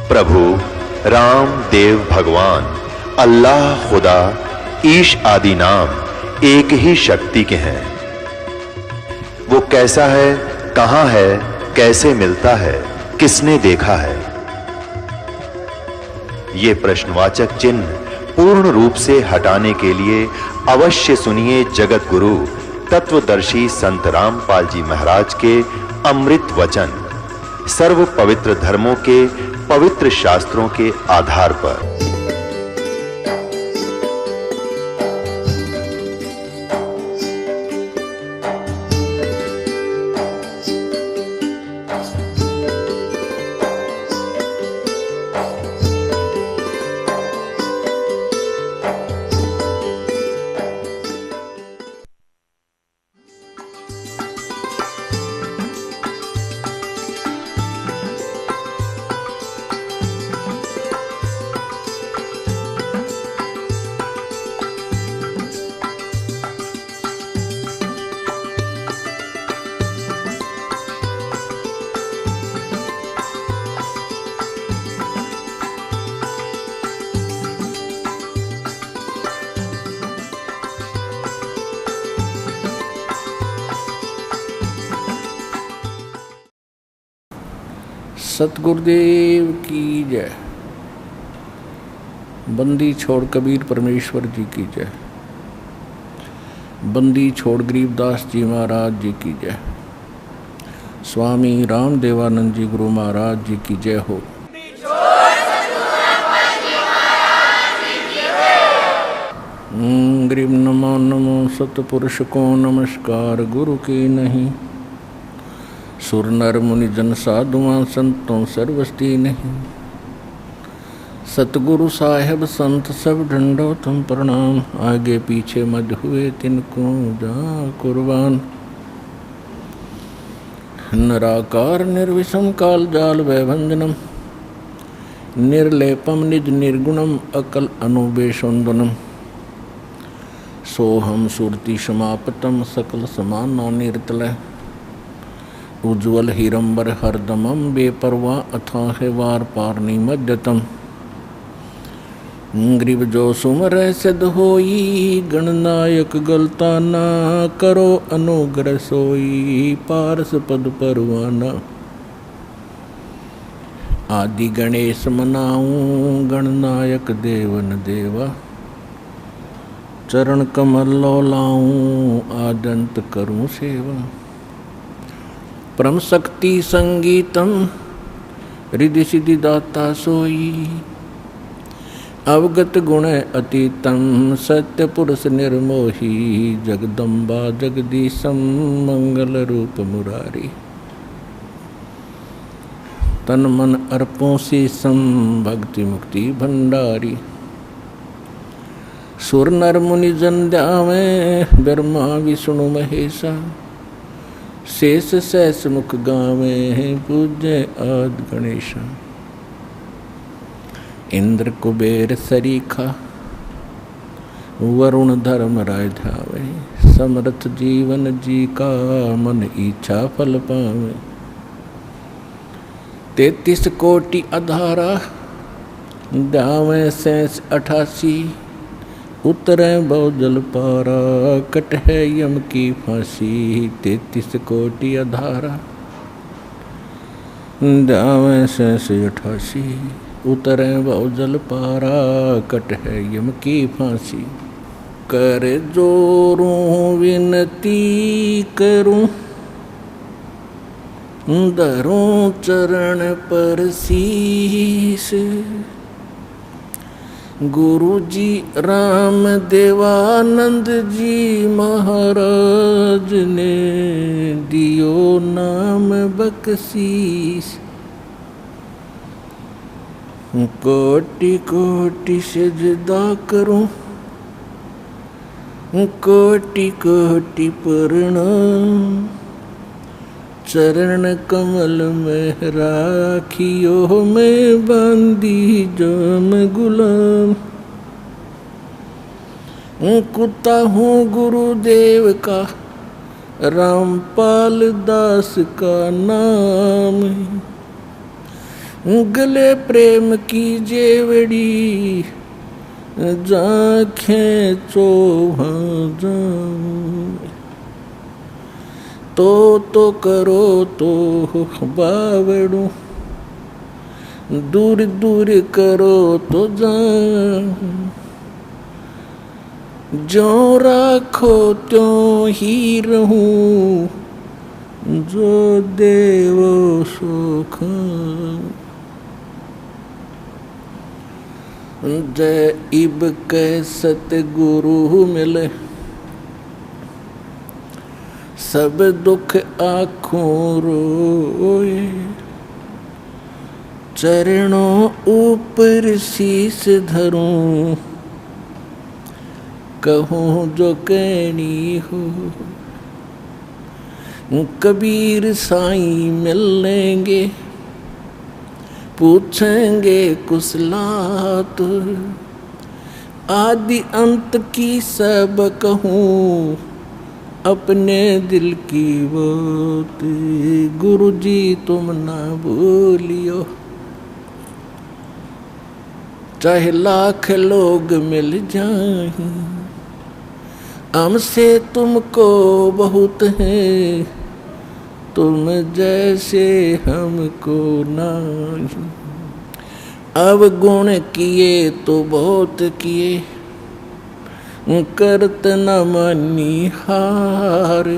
प्रभु राम देव भगवान अल्लाह खुदा ईश आदि नाम एक ही शक्ति के हैं। वो कैसा है, कहां है, कैसे मिलता है, किसने देखा है? ये प्रश्नवाचक चिन्ह पूर्ण रूप से हटाने के लिए अवश्य सुनिए जगत गुरु तत्वदर्शी संत रामपाल जी महाराज के अमृत वचन, सर्व पवित्र धर्मों के पवित्र शास्त्रों के आधार पर। सतगुरुदेव की जय। बंदी छोड़ कबीर परमेश्वर जी की जय। बंदी छोड़ गरीबदास जी महाराज जी की जय। स्वामी रामदेवानंद जी गुरु महाराज जी की जय हो। गरीब नमो नमो सतपुरुष को नमस्कार गुरु की नहीं। सुर नर मुनि जन साधुआं संतों सर्वस्ती नहीं। सतगुरु साहेब संत सब ढंडो तुम प्रणाम। आगे पीछे मध हुए तिनको जा कुर्बान। निराकार निर्विषम काल जाल वैभंजनम। निर्लेपम निज निर्गुणम अकल अनुबेशोन्दनम। सोहम सुरति समापतम सकल समानो निर्तलय। उज्ज्वल हिरंबर हरदमम बेपरवाह अथाह वार पारनी मध्यतम। ग्रीव जो सुमर सिद्ध होई गणनायक गलता ना करो अनुग्रह सोई पारस पद परवाना। आदि गणेश मनाऊं गणनायक देवन देवा। चरण कमल लो लाऊं आदंत करूं सेवा। परम शक्ति संगीतम रिद्धि सिद्धि दाता सोई। अवगत गुण अतीतम सत्य पुरुष निर्मोही। जगदम्बा जगदीशम मंगल रूप मुरारी। तन मन अर्पों शीशम भक्ति मुक्ति भंडारी। सुर नर मुनि जन ध्यावें ब्रह्मा विष्णु महेशा। शेष सहस मुख गावे पूज्य आदि गणेशा। इंद्र कुबेर सरीखा वरुण धर्म राय ध्यावे। समर्थ जीवन जी का मन इच्छा फल पावे। 33 कोटि अधारा ध्यावे शेष 88। उतरे बहुजल पारा कट है यम की फांसी। 33 कोटि अधारा ध्यावे शेष 88। उतरे बहुजल पारा कट है यम की फांसी। कर जोरूं विनती करूं धरूं चरण पर शीश। गुरु जी राम देवानंद जी महाराज ने दियो नाम बख्शीश। कोटि कोटि सजदा करूं कोटि कोटि प्रणाम। चरण कमल में राखियो मैं बंदी जाम गुलाम। कुत्ता हूँ गुरुदेव का रामपाल दास का नाम। गले प्रेम की जेवड़ी जाखें चोहां जाऊं, तो करो तो बावड़ू, दूर दूर करो तो जाऊं, जो राखो त्यों ही रहूं, जो देवो सो खाऊं। जय इब कै सतगुरु मिले, सब दुख आँखों रोए, चरणों ऊपर शीस धरूं, कहूँ जो कहनी हो। कबीर साईं मिल लेंगे, पूछेंगे कुशलात, आदि अंत की सब कहूँ, अपने दिल की बात। गुरु जी तुम ना भूलियो, चाहे लाख लोग मिल जाएं, हमसे तुमको बहुत है, तुम जैसे हमको नहीं। अब गुण किए तो बहुत किए, करत न मानी हार,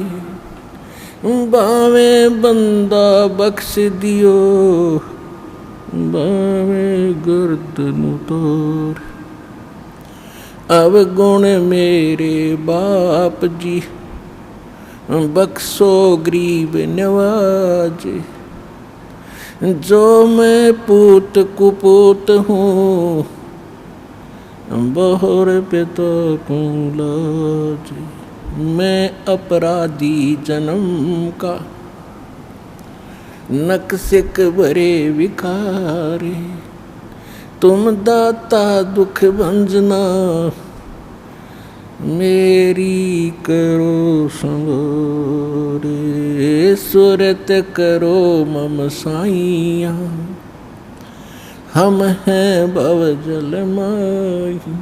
बावे बंदा बख्श दियो, बावे गर्दन उतार। अब गुण मेरे बाप जी, बख्शो गरीब नवाजे, जो मैं पूत कुपूत हूँ, बहुर पिता को लाज। मैं अपराधी जन्म का, नक्सिक भरे विकारी, तुम दाता दुख भंजना, मेरी करो संभारे। सुरत करो मम साइया, हम हैं भव जल माही,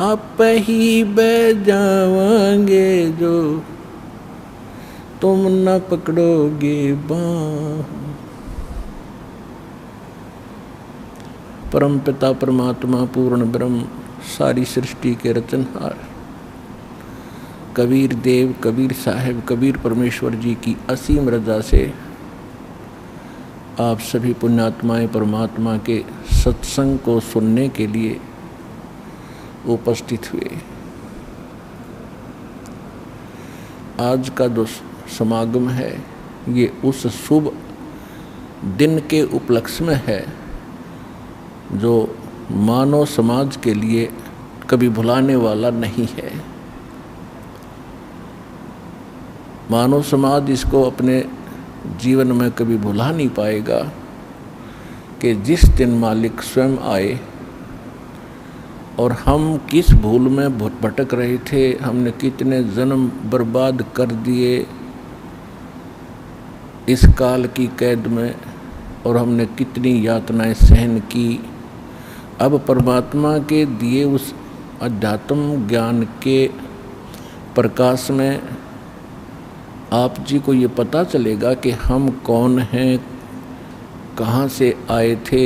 आप ही बह जावांगे जो, तुम न पकड़ोगे बाँह। परम पिता परमात्मा पूर्ण ब्रह्म, सारी सृष्टि के रचनहार कबीर देव, कबीर साहिब, कबीर परमेश्वर जी की असीम रजा से आप सभी पुण्यात्माएं परमात्मा के सत्संग को सुनने के लिए उपस्थित हुए। आज का जो समागम है ये उस शुभ दिन के उपलक्ष्य में है जो मानव समाज के लिए कभी भुलाने वाला नहीं है। मानव समाज इसको अपने जीवन में कभी भुला नहीं पाएगा कि जिस दिन मालिक स्वयं आए और हम किस भूल में भटक रहे थे, हमने कितने जन्म बर्बाद कर दिए इस काल की कैद में, और हमने कितनी यातनाएं सहन की। अब परमात्मा के दिए उस अध्यात्म ज्ञान के प्रकाश में आप जी को ये पता चलेगा कि हम कौन हैं, कहाँ से आए थे,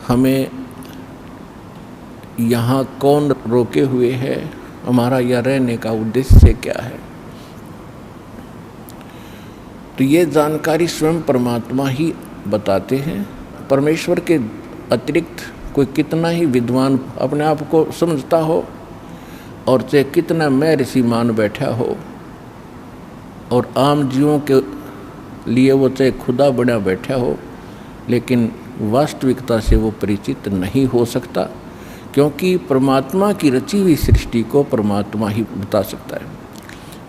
हमें यहाँ कौन रोके हुए है, हमारा यह रहने का उद्देश्य क्या है। तो ये जानकारी स्वयं परमात्मा ही बताते हैं। परमेश्वर के अतिरिक्त कोई कितना ही विद्वान अपने आप को समझता हो और चाहे कितना मैं ऋषि मान बैठा हो, और आम जीवों के लिए वो चाहे खुदा बना बैठा हो, लेकिन वास्तविकता से वो परिचित नहीं हो सकता, क्योंकि परमात्मा की रची हुई सृष्टि को परमात्मा ही बता सकता है।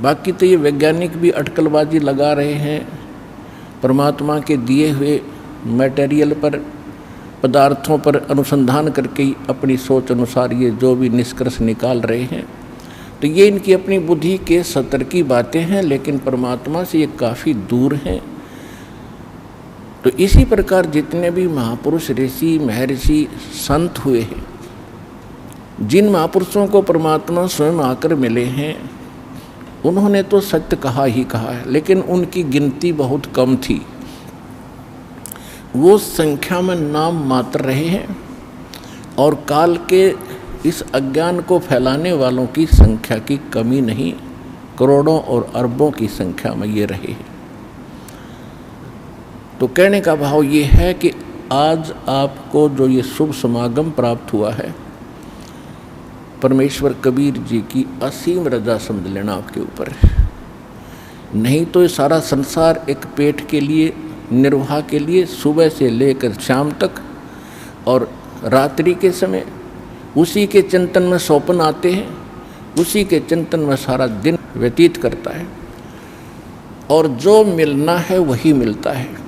बाकी तो ये वैज्ञानिक भी अटकलबाजी लगा रहे हैं, परमात्मा के दिए हुए मटेरियल पर, पदार्थों पर अनुसंधान करके ही अपनी सोच अनुसार ये जो भी निष्कर्ष निकाल रहे हैं। तो ये इनकी अपनी बुद्धि के स्तर की बातें हैं, लेकिन परमात्मा से ये काफ़ी दूर हैं। तो इसी प्रकार जितने भी महापुरुष, ऋषि, महर्षि, संत हुए हैं, जिन महापुरुषों को परमात्मा स्वयं आकर मिले हैं, उन्होंने तो सत्य कहा ही कहा है, लेकिन उनकी गिनती बहुत कम थी। वो संख्या में नाम मात्र रहे हैं और काल के इस अज्ञान को फैलाने वालों की संख्या की कमी नहीं, करोड़ों और अरबों की संख्या में ये रहे हैं। तो कहने का भाव ये है कि आज आपको जो ये शुभ समागम प्राप्त हुआ है, परमेश्वर कबीर जी की असीम रजा समझ लेना आपके ऊपर है। नहीं तो ये सारा संसार एक पेट के लिए, निर्वाह के लिए सुबह से लेकर शाम तक और रात्रि के समय उसी के चिंतन में सौपन आते हैं, उसी के चिंतन में सारा दिन व्यतीत करता है और जो मिलना है वही मिलता है।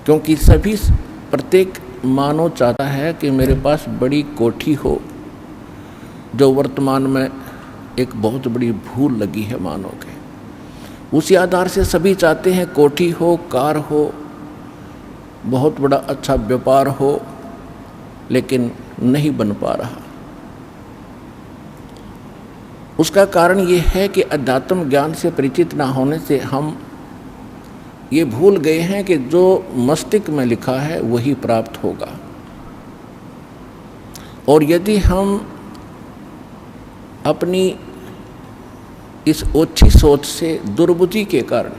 क्योंकि सभी, प्रत्येक मानव चाहता है कि मेरे पास बड़ी कोठी हो, जो वर्तमान में एक बहुत बड़ी भूल लगी है मानव के। उसी आधार से सभी चाहते हैं कोठी हो, कार हो, बहुत बड़ा अच्छा व्यापार हो, लेकिन नहीं बन पा रहा। उसका कारण ये है कि अध्यात्म ज्ञान से परिचित ना होने से हम ये भूल गए हैं कि जो मस्तिष्क में लिखा है वही प्राप्त होगा। और यदि हम अपनी इस ओछी सोच से, दुर्बुद्धि के कारण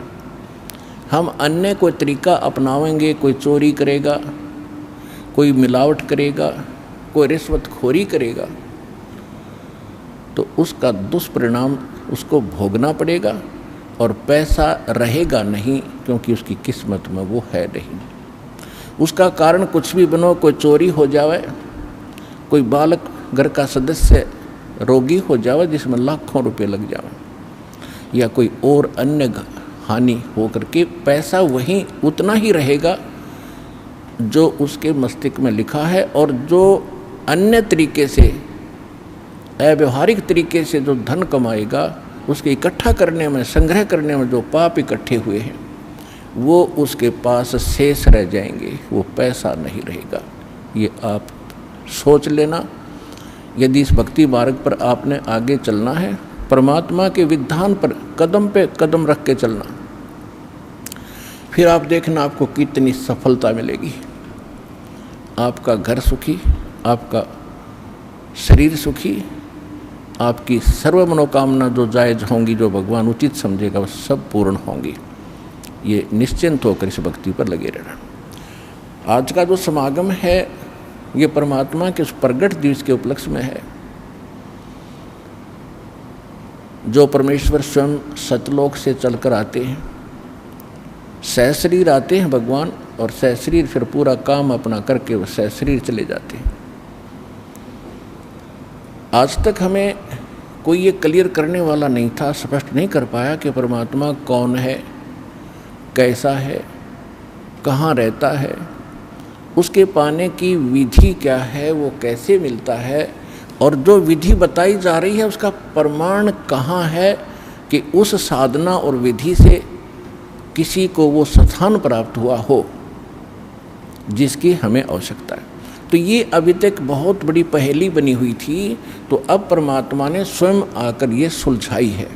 हम अन्य कोई तरीका अपनावेंगे, कोई चोरी करेगा, कोई मिलावट करेगा, कोई रिश्वतखोरी करेगा, तो उसका दुष्परिणाम उसको भोगना पड़ेगा और पैसा रहेगा नहीं, क्योंकि उसकी किस्मत में वो है नहीं। उसका कारण कुछ भी बनो, कोई चोरी हो जावे, कोई बालक घर का सदस्य रोगी हो जावे जिसमें लाखों रुपए लग जावे, या कोई और अन्य हानि हो करके पैसा वहीं उतना ही रहेगा जो उसके मस्तिष्क में लिखा है, और जो अन्य तरीके से, अव्यवहारिक तरीके से जो धन कमाएगा, उसके इकट्ठा करने में, संग्रह करने में जो पाप इकट्ठे हुए हैं वो उसके पास शेष रह जाएंगे, वो पैसा नहीं रहेगा। ये आप सोच लेना। यदि इस भक्ति मार्ग पर आपने आगे चलना है, परमात्मा के विधान पर कदम पे कदम रख के चलना, फिर आप देखना आपको कितनी सफलता मिलेगी। आपका घर सुखी, आपका शरीर सुखी, आपकी सर्व मनोकामना जो जायज होंगी, जो भगवान उचित समझेगा, वो सब पूर्ण होंगी। ये निश्चिंत होकर इस भक्ति पर लगे रहना। आज का जो समागम है ये परमात्मा के उस प्रगट दिवस के उपलक्ष्य में है, जो परमेश्वर स्वयं सतलोक से चलकर आते हैं। सहशरीर आते हैं भगवान, और सहशरीर फिर पूरा काम अपना करके वो सहशरीर चले जाते हैं। आज तक हमें कोई ये क्लियर करने वाला नहीं था, स्पष्ट नहीं कर पाया कि परमात्मा कौन है, कैसा है, कहाँ रहता है, उसके पाने की विधि क्या है, वो कैसे मिलता है, और जो विधि बताई जा रही है उसका प्रमाण कहाँ है कि उस साधना और विधि से किसी को वो स्थान प्राप्त हुआ हो जिसकी हमें आवश्यकता है। तो ये अभी तक बहुत बड़ी पहेली बनी हुई थी, तो अब परमात्मा ने स्वयं आकर ये सुलझाई है।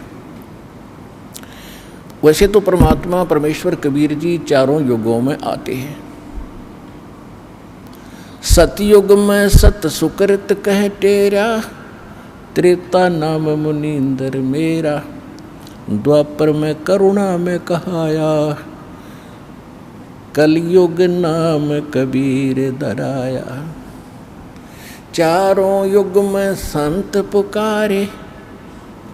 वैसे तो परमात्मा, परमेश्वर कबीर जी चारों युगों में आते हैं। सतयुग में सत सुकृत कह टेरा, त्रेता नाम मुनींद्र मेरा, द्वापर में करुणा में कहाया, कलयुग नाम कबीर दराया। चारों युग में संत पुकारे,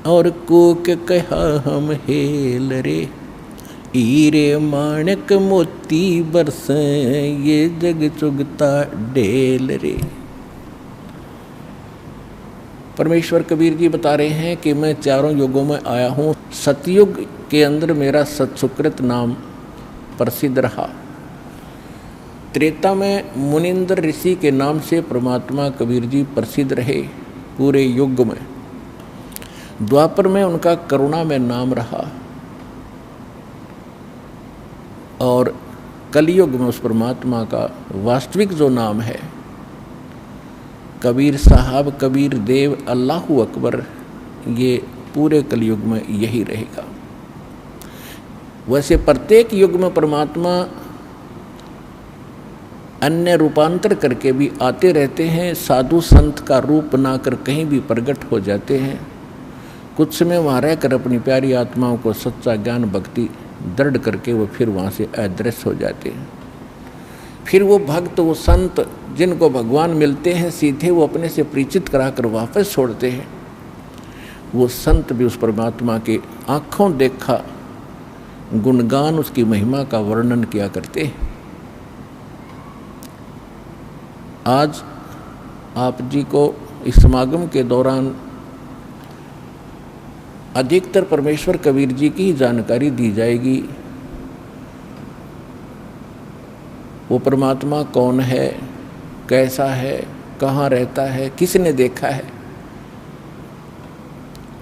और कूक कहा हम हेल रे, हीरे माणक मोती बरसे, ये जग चुगता ढेल रे। परमेश्वर कबीर जी बता रहे हैं कि मैं चारों युगों में आया हूँ। सतयुग के अंदर मेरा सत्सुकृत नाम प्रसिद्ध रहा। त्रेता में मुनिंद्र ऋषि के नाम से परमात्मा कबीर जी प्रसिद्ध रहे पूरे युग में। द्वापर में उनका करुणा में नाम रहा, और कलयुग में उस परमात्मा का वास्तविक जो नाम है, कबीर साहब, कबीर देव, अल्लाहु अकबर, ये पूरे कलयुग में यही रहेगा। वैसे प्रत्येक युग में परमात्मा अन्य रूपांतर करके भी आते रहते हैं, साधु संत का रूप बनाकर कहीं भी प्रकट हो जाते हैं। कुछ समय वहाँ रहकर अपनी प्यारी आत्माओं को सच्चा ज्ञान भक्ति दृढ़ करके वो फिर वहाँ से अदृश्य हो जाते हैं। फिर वो भक्त, वो संत जिनको भगवान मिलते हैं सीधे वो अपने से परिचित कराकर वापस छोड़ते हैं। वो संत भी उस परमात्मा के आँखों देखा गुणगान, उसकी महिमा का वर्णन किया करते हैं। आज आप जी को इस समागम के दौरान अधिकतर परमेश्वर कबीर जी की ही जानकारी दी जाएगी। वो परमात्मा कौन है, कैसा है, कहाँ रहता है, किसने देखा है।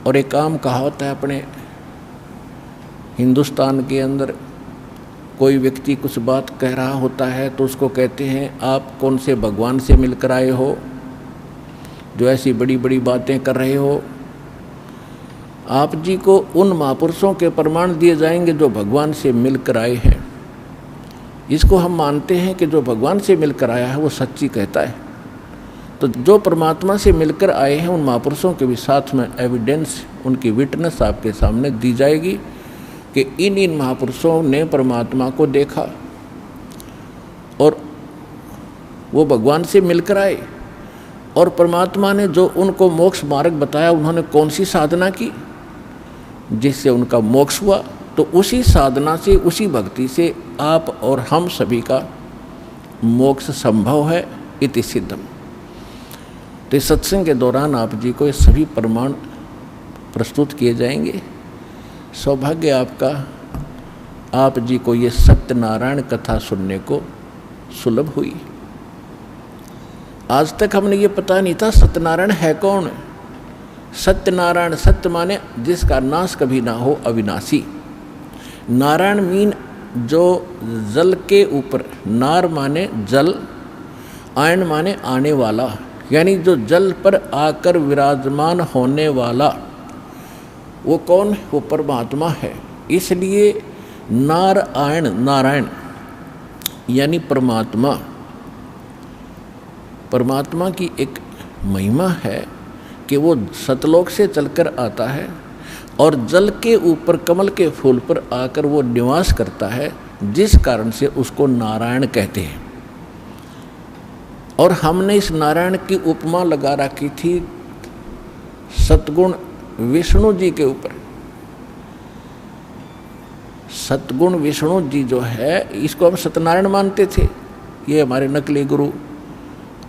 और एक आम कहावत है अपने हिंदुस्तान के अंदर, कोई व्यक्ति कुछ बात कह रहा होता है तो उसको कहते हैं आप कौन से भगवान से मिलकर आए हो जो ऐसी बड़ी बड़ी बातें कर रहे हो। आप जी को उन महापुरुषों के प्रमाण दिए जाएंगे जो भगवान से मिलकर आए हैं। इसको हम मानते हैं कि जो भगवान से मिलकर आया है वो सच्ची कहता है। तो जो परमात्मा से मिलकर आए हैं उन महापुरुषों के भी साथ में एविडेंस, उनकी विटनेस आपके सामने दी जाएगी कि इन महापुरुषों ने परमात्मा को देखा और वो भगवान से मिलकर आए। और परमात्मा ने जो उनको मोक्ष मार्ग बताया, उन्होंने कौन सी साधना की जिससे उनका मोक्ष हुआ। तो उसी साधना से, उसी भक्ति से आप और हम सभी का मोक्ष संभव है, इति सिद्धम। तो इस सत्संग के दौरान आप जी को ये सभी प्रमाण प्रस्तुत किए जाएंगे। सौभाग्य आपका, आप जी को ये सत्यनारायण कथा सुनने को सुलभ हुई। आज तक हमने ये पता नहीं था सत्यनारायण है कौन। सत्यनारायण, सत्य माने जिसका नाश कभी ना हो, अविनाशी। नारायण मीन जो जल के ऊपर, नार माने जल, आयन माने आने वाला, यानी जो जल पर आकर विराजमान होने वाला। वो कौन? वो परमात्मा है। इसलिए नारायण, नारायण यानी परमात्मा। परमात्मा की एक महिमा है कि वो सतलोक से चलकर आता है और जल के ऊपर कमल के फूल पर आकर वो निवास करता है, जिस कारण से उसको नारायण कहते हैं। और हमने इस नारायण की उपमा लगा रखी थी सतगुण विष्णु जी के ऊपर। सतगुण विष्णु जी जो है, इसको हम सत्यनारायण मानते थे। ये हमारे नकली गुरु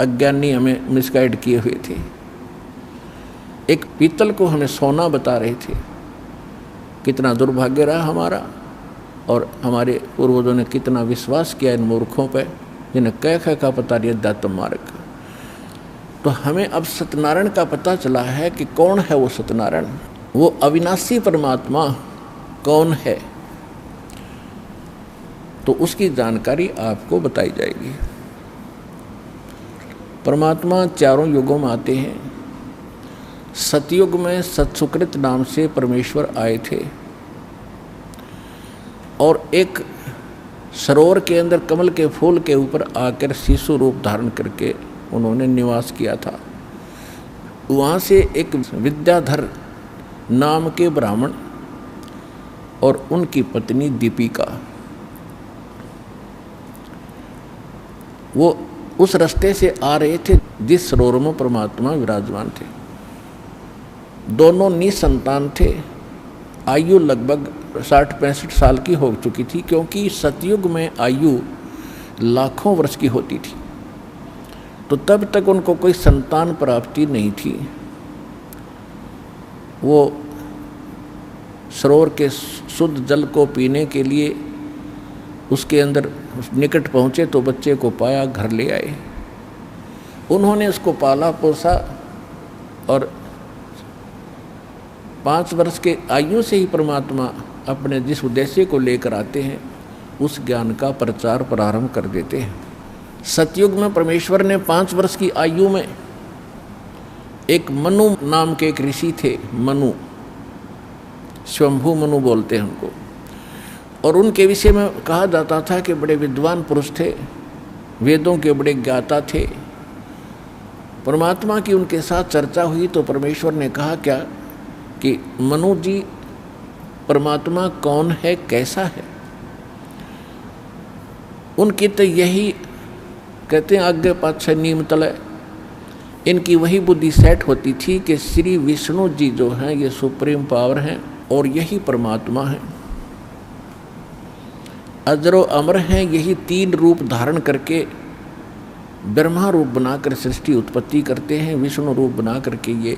अज्ञानी हमें मिसगाइड किए हुए थे। एक पीतल को हमें सोना बता रहे थे। कितना दुर्भाग्य रहा हमारा, और हमारे पूर्वजों ने कितना विश्वास किया इन मूर्खों पर, जिन्हें कह का पता नहीं अध्यात्म मार्ग। तो हमें अब सत्यनारायण का पता चला है कि कौन है वो सत्यनारायण। वो अविनाशी परमात्मा कौन है, तो उसकी जानकारी आपको बताई जाएगी। परमात्मा चारों युगों में आते हैं। सतयुग में सत्सुकृत नाम से परमेश्वर आए थे और एक सरोवर के अंदर कमल के फूल के ऊपर आकर शिशु रूप धारण करके उन्होंने निवास किया था। वहाँ से एक विद्याधर नाम के ब्राह्मण और उनकी पत्नी दीपिका, वो उस रास्ते से आ रहे थे जिस सरोवर में परमात्मा विराजमान थे। दोनों निसंतान थे। आयु लगभग 60-65 साल की हो चुकी थी, क्योंकि सतयुग में आयु लाखों वर्ष की होती थी। तो तब तक उनको कोई संतान प्राप्ति नहीं थी। वो सरोवर के शुद्ध जल को पीने के लिए उसके अंदर निकट पहुँचे तो बच्चे को पाया, घर ले आए। उन्होंने उसको पाला पोसा और 5 वर्ष के आयु से ही परमात्मा अपने जिस उद्देश्य को लेकर आते हैं उस ज्ञान का प्रचार प्रारंभ कर देते हैं। सतयुग में परमेश्वर ने 5 वर्ष की आयु में एक मनु नाम के एक ऋषि थे, मनु, स्वयंभू मनु बोलते हैं उनको, और उनके विषय में कहा जाता था कि बड़े विद्वान पुरुष थे, वेदों के बड़े ज्ञाता थे। परमात्मा की उनके साथ चर्चा हुई तो परमेश्वर ने कहा क्या कि मनु जी, परमात्मा कौन है, कैसा है? उनकी तो यही कहते हैं आगे पाछे नीम तले, इनकी वही बुद्धि सेट होती थी कि श्री विष्णु जी जो हैं ये सुप्रीम पावर हैं और यही परमात्मा है, अजरो अमर हैं, यही 3 रूप धारण करके ब्रह्मा रूप बनाकर सृष्टि उत्पत्ति करते हैं, विष्णु रूप बना करके ये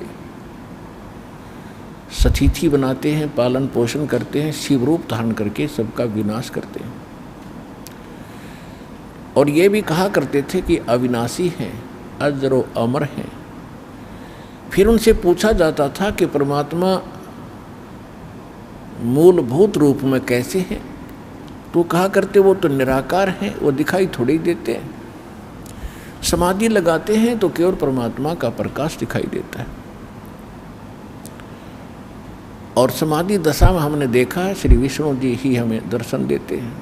सतिथि बनाते हैं, पालन पोषण करते हैं, शिव रूप धारण करके सबका विनाश करते हैं। और ये भी कहा करते थे कि अविनाशी हैं, अजरो अमर हैं। फिर उनसे पूछा जाता था कि परमात्मा मूलभूत रूप में कैसे हैं? तो कहा करते वो तो निराकार हैं, वो दिखाई थोड़ी देते हैं। समाधि लगाते हैं तो केवल परमात्मा का प्रकाश दिखाई देता है। और समाधि दशा में हमने देखा है श्री विष्णु जी ही हमें दर्शन देते हैं।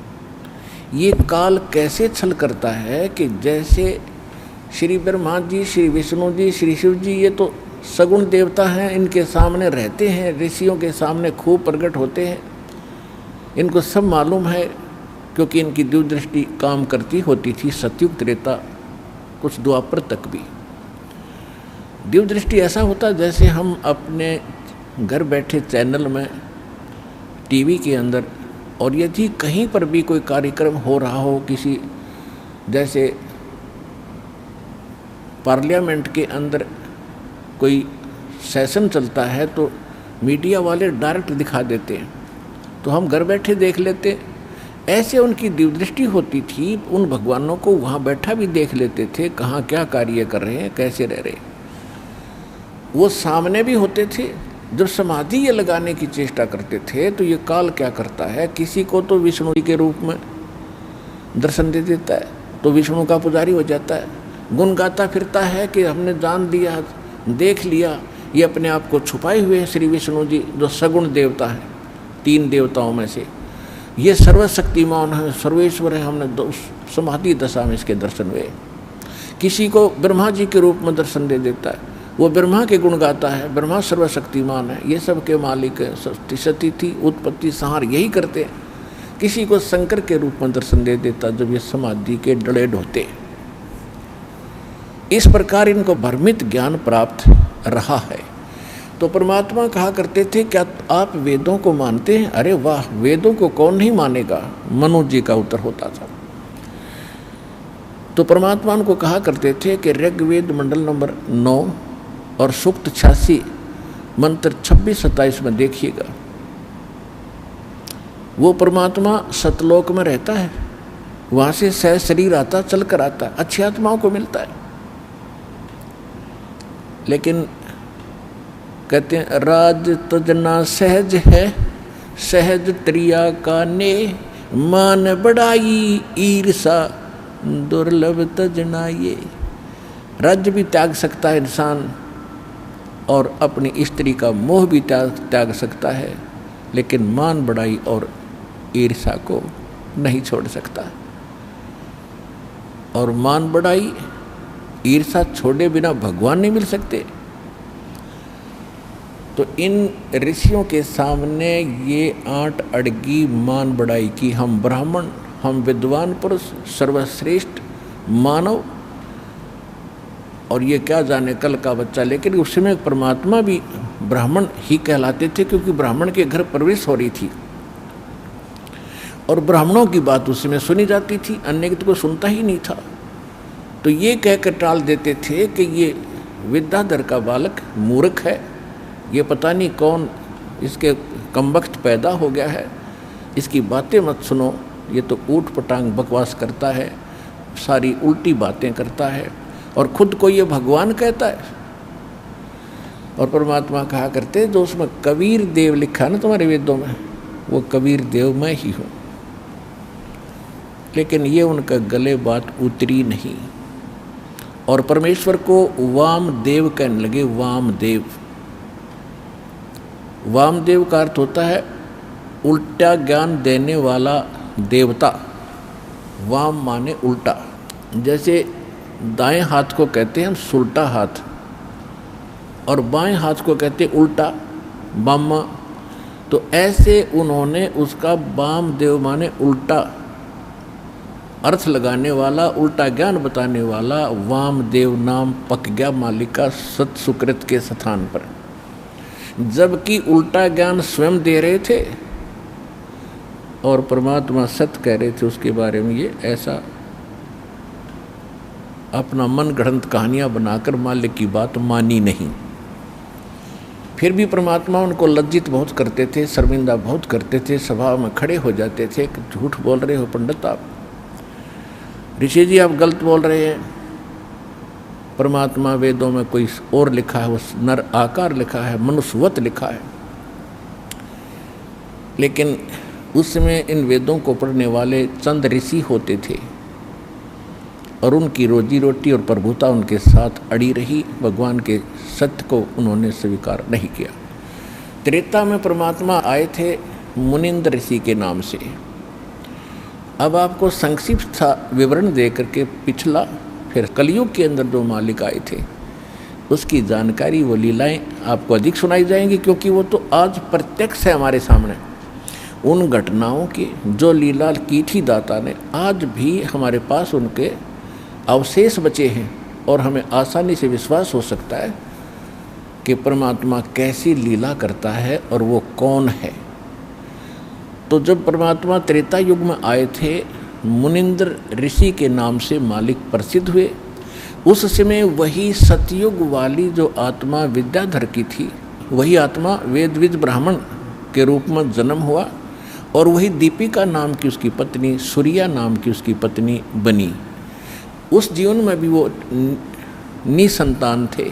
ये काल कैसे छल करता है कि जैसे श्री ब्रह्मा जी, श्री विष्णु जी, श्री शिव जी ये तो सगुण देवता हैं, इनके सामने रहते हैं, ऋषियों के सामने खूब प्रकट होते हैं, इनको सब मालूम है क्योंकि इनकी दिव्य दृष्टि काम करती होती थी सतयुग त्रेता कुछ द्वापर तक भी। दिव्य दृष्टि ऐसा होता जैसे हम अपने घर बैठे चैनल में टीवी के अंदर, और यदि कहीं पर भी कोई कार्यक्रम हो रहा हो, किसी जैसे पार्लियामेंट के अंदर कोई सेशन चलता है तो मीडिया वाले डायरेक्ट दिखा देते हैं तो हम घर बैठे देख लेते। ऐसे उनकी दिव्य दृष्टि होती थी, उन भगवानों को वहाँ बैठा भी देख लेते थे, कहाँ क्या कार्य कर रहे हैं, कैसे रह रहे, वो सामने भी होते थे। जब समाधि ये लगाने की चेष्टा करते थे तो ये काल क्या करता है, किसी को तो विष्णु जी के रूप में दर्शन दे देता है तो विष्णु का पुजारी हो जाता है, गुण गाता फिरता है कि हमने जान दिया, देख लिया, ये अपने आप को छुपाए हुए हैं श्री विष्णु जी जो सगुण देवता है, 3 देवताओं में से ये सर्वशक्तिमान है, सर्वेश्वर है। हमने समाधि दशा में इसके दर्शन हुए। किसी को ब्रह्मा जी के रूप में दर्शन दे देता है, वो ब्रह्मा के गुण गाता है, ब्रह्मा सर्वशक्तिमान है, ये सब के मालिक है, सतिथि उत्पत्ति संहार यही करते हैं। किसी को शंकर के रूप में दर्शन दे देता जब ये समाधि के डले ढोते। इस प्रकार इनको भ्रमित ज्ञान प्राप्त रहा है। तो परमात्मा कहा करते थे क्या आप वेदों को मानते हैं? अरे वाह, वेदों को कौन नहीं मानेगा, मनु जी का उत्तर होता था। तो परमात्मा उनको कहा करते थे कि ऋग्वेद मंडल नंबर 9 और सूक्त 86 मंत्र 26-27 में देखिएगा, वो परमात्मा सतलोक में रहता है, वहाँ से सह शरीर आता, चल कर आता है, अच्छी आत्माओं को मिलता है। लेकिन कहते हैं राज तजना सहज है, सहज त्रिया का ने, मान बढ़ाई ईर्षा दुर्लभ तजना ये। राज्य भी त्याग सकता है इंसान और अपनी स्त्री का मोह भी त्याग सकता है, लेकिन मान बढ़ाई और ईर्षा को नहीं छोड़ सकता। और मान बढ़ाई ईर्षा छोड़े बिना भगवान नहीं मिल सकते। तो इन ऋषियों के सामने ये 8 अड़गी मान बढ़ाई की हम ब्राह्मण, हम विद्वान पुरुष, सर्वश्रेष्ठ मानव, और ये क्या जाने कल का बच्चा। लेकिन उस समय परमात्मा भी ब्राह्मण ही कहलाते थे क्योंकि ब्राह्मण के घर प्रवेश हो रही थी और ब्राह्मणों की बात उस समय सुनी जाती थी, अन्य की तो कोई सुनता ही नहीं था। तो ये कहकर टाल देते थे कि ये विद्याधर का बालक मूर्ख है, ये पता नहीं कौन इसके कमबख्त पैदा हो गया है, इसकी बातें मत सुनो, ये तो ऊट पटांग बकवास करता है, सारी उल्टी बातें करता है और खुद को ये भगवान कहता है। और परमात्मा कहा करते जो उसमें कबीर देव लिखा है ना तुम्हारे वेदों में, वो कबीर देव मैं ही हूँ। लेकिन ये उनका गले बात उतरी नहीं और परमेश्वर को वामदेव कहने लगे। वामदेव, वामदेव का अर्थ होता है उल्टा ज्ञान देने वाला देवता। वाम माने उल्टा, जैसे दाएं हाथ को कहते हैं हम सुल्टा हाथ और बाएं हाथ को कहते हैं उल्टा बामा। तो ऐसे उन्होंने उसका वामदेव माने उल्टा अर्थ लगाने वाला, उल्टा ज्ञान बताने वाला वामदेव नाम पक गया मालिक का सत सुकृत के स्थान पर, जबकि उल्टा ज्ञान स्वयं दे रहे थे और परमात्मा सत्य कह रहे थे उसके बारे में। ये ऐसा अपना मन गढ़ंत कहानियां बनाकर मालिक की बात मानी नहीं। फिर भी परमात्मा उनको लज्जित बहुत करते थे, शर्मिंदा बहुत करते थे, सभा में खड़े हो जाते थे कि झूठ बोल रहे हो पंडित आप, ऋषि जी आप गलत बोल रहे हैं। परमात्मा वेदों में कोई और लिखा है, उस नर आकार लिखा है, मनुष्यवत लिखा है। लेकिन उस समय इन वेदों को पढ़ने वाले चंद ऋषि होते थे और उनकी रोजी रोटी और प्रभुता उनके साथ अड़ी रही। भगवान के सत्य को उन्होंने स्वीकार नहीं किया। त्रेता में परमात्मा आए थे मुनिंद्र ऋषि के नाम से। अब आपको संक्षिप्त विवरण दे करके पिछला फिर कलयुग के अंदर जो मालिक आए थे उसकी जानकारी, वो लीलाएं आपको अधिक सुनाई जाएंगी, क्योंकि वो तो आज प्रत्यक्ष है हमारे सामने। उन घटनाओं की जो लीला की थी दाता ने, आज भी हमारे पास उनके अवशेष बचे हैं और हमें आसानी से विश्वास हो सकता है कि परमात्मा कैसी लीला करता है और वो कौन है। तो जब परमात्मा त्रेता युग में आए थे, मुनिंद्र ऋषि के नाम से मालिक प्रसिद्ध हुए। उस समय वही सतयुग वाली जो आत्मा विद्याधर की थी, वही आत्मा वेदविद ब्राह्मण के रूप में जन्म हुआ और वही दीपिका नाम की उसकी पत्नी, सूर्या नाम की उसकी पत्नी बनी। उस जीवन में भी वो निसंतान थे।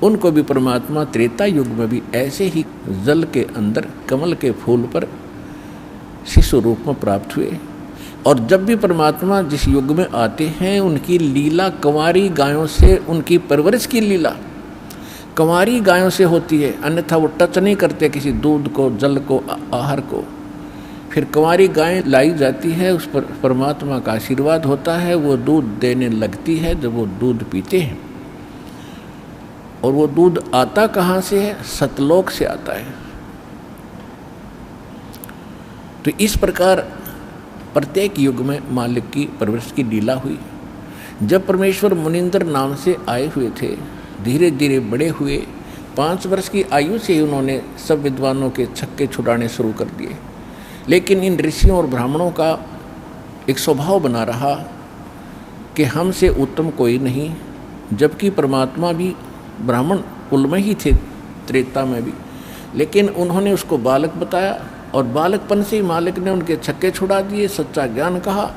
उनको भी परमात्मा त्रेता युग में भी ऐसे ही जल के अंदर कमल के फूल पर शिशु रूप में प्राप्त हुए। और जब भी परमात्मा जिस युग में आते हैं, उनकी लीला कंवारी गायों से, उनकी परवरिश की लीला कंवारी गायों से होती है, अन्यथा वो टच नहीं करते किसी दूध को, जल को, आहार को। फिर कंवारी गायें लाई जाती है, उस पर परमात्मा का आशीर्वाद होता है, वो दूध देने लगती है जब वो दूध पीते हैं। और वो दूध आता कहाँ से है? सतलोक से आता है। तो इस प्रकार प्रत्येक युग में मालिक की परवरिश की लीला हुई। जब परमेश्वर मुनिंद्र नाम से आए हुए थे, धीरे धीरे बड़े हुए। 5 वर्ष की आयु से ही उन्होंने सब विद्वानों के छक्के छुड़ाने शुरू कर दिए। लेकिन इन ऋषियों और ब्राह्मणों का एक स्वभाव बना रहा कि हमसे उत्तम कोई नहीं, जबकि परमात्मा भी ब्राह्मण कुल में ही थे, त्रेता में भी। लेकिन उन्होंने उसको बालक बताया और बालकपन से ही मालिक ने उनके छक्के छुड़ा दिए, सच्चा ज्ञान कहा।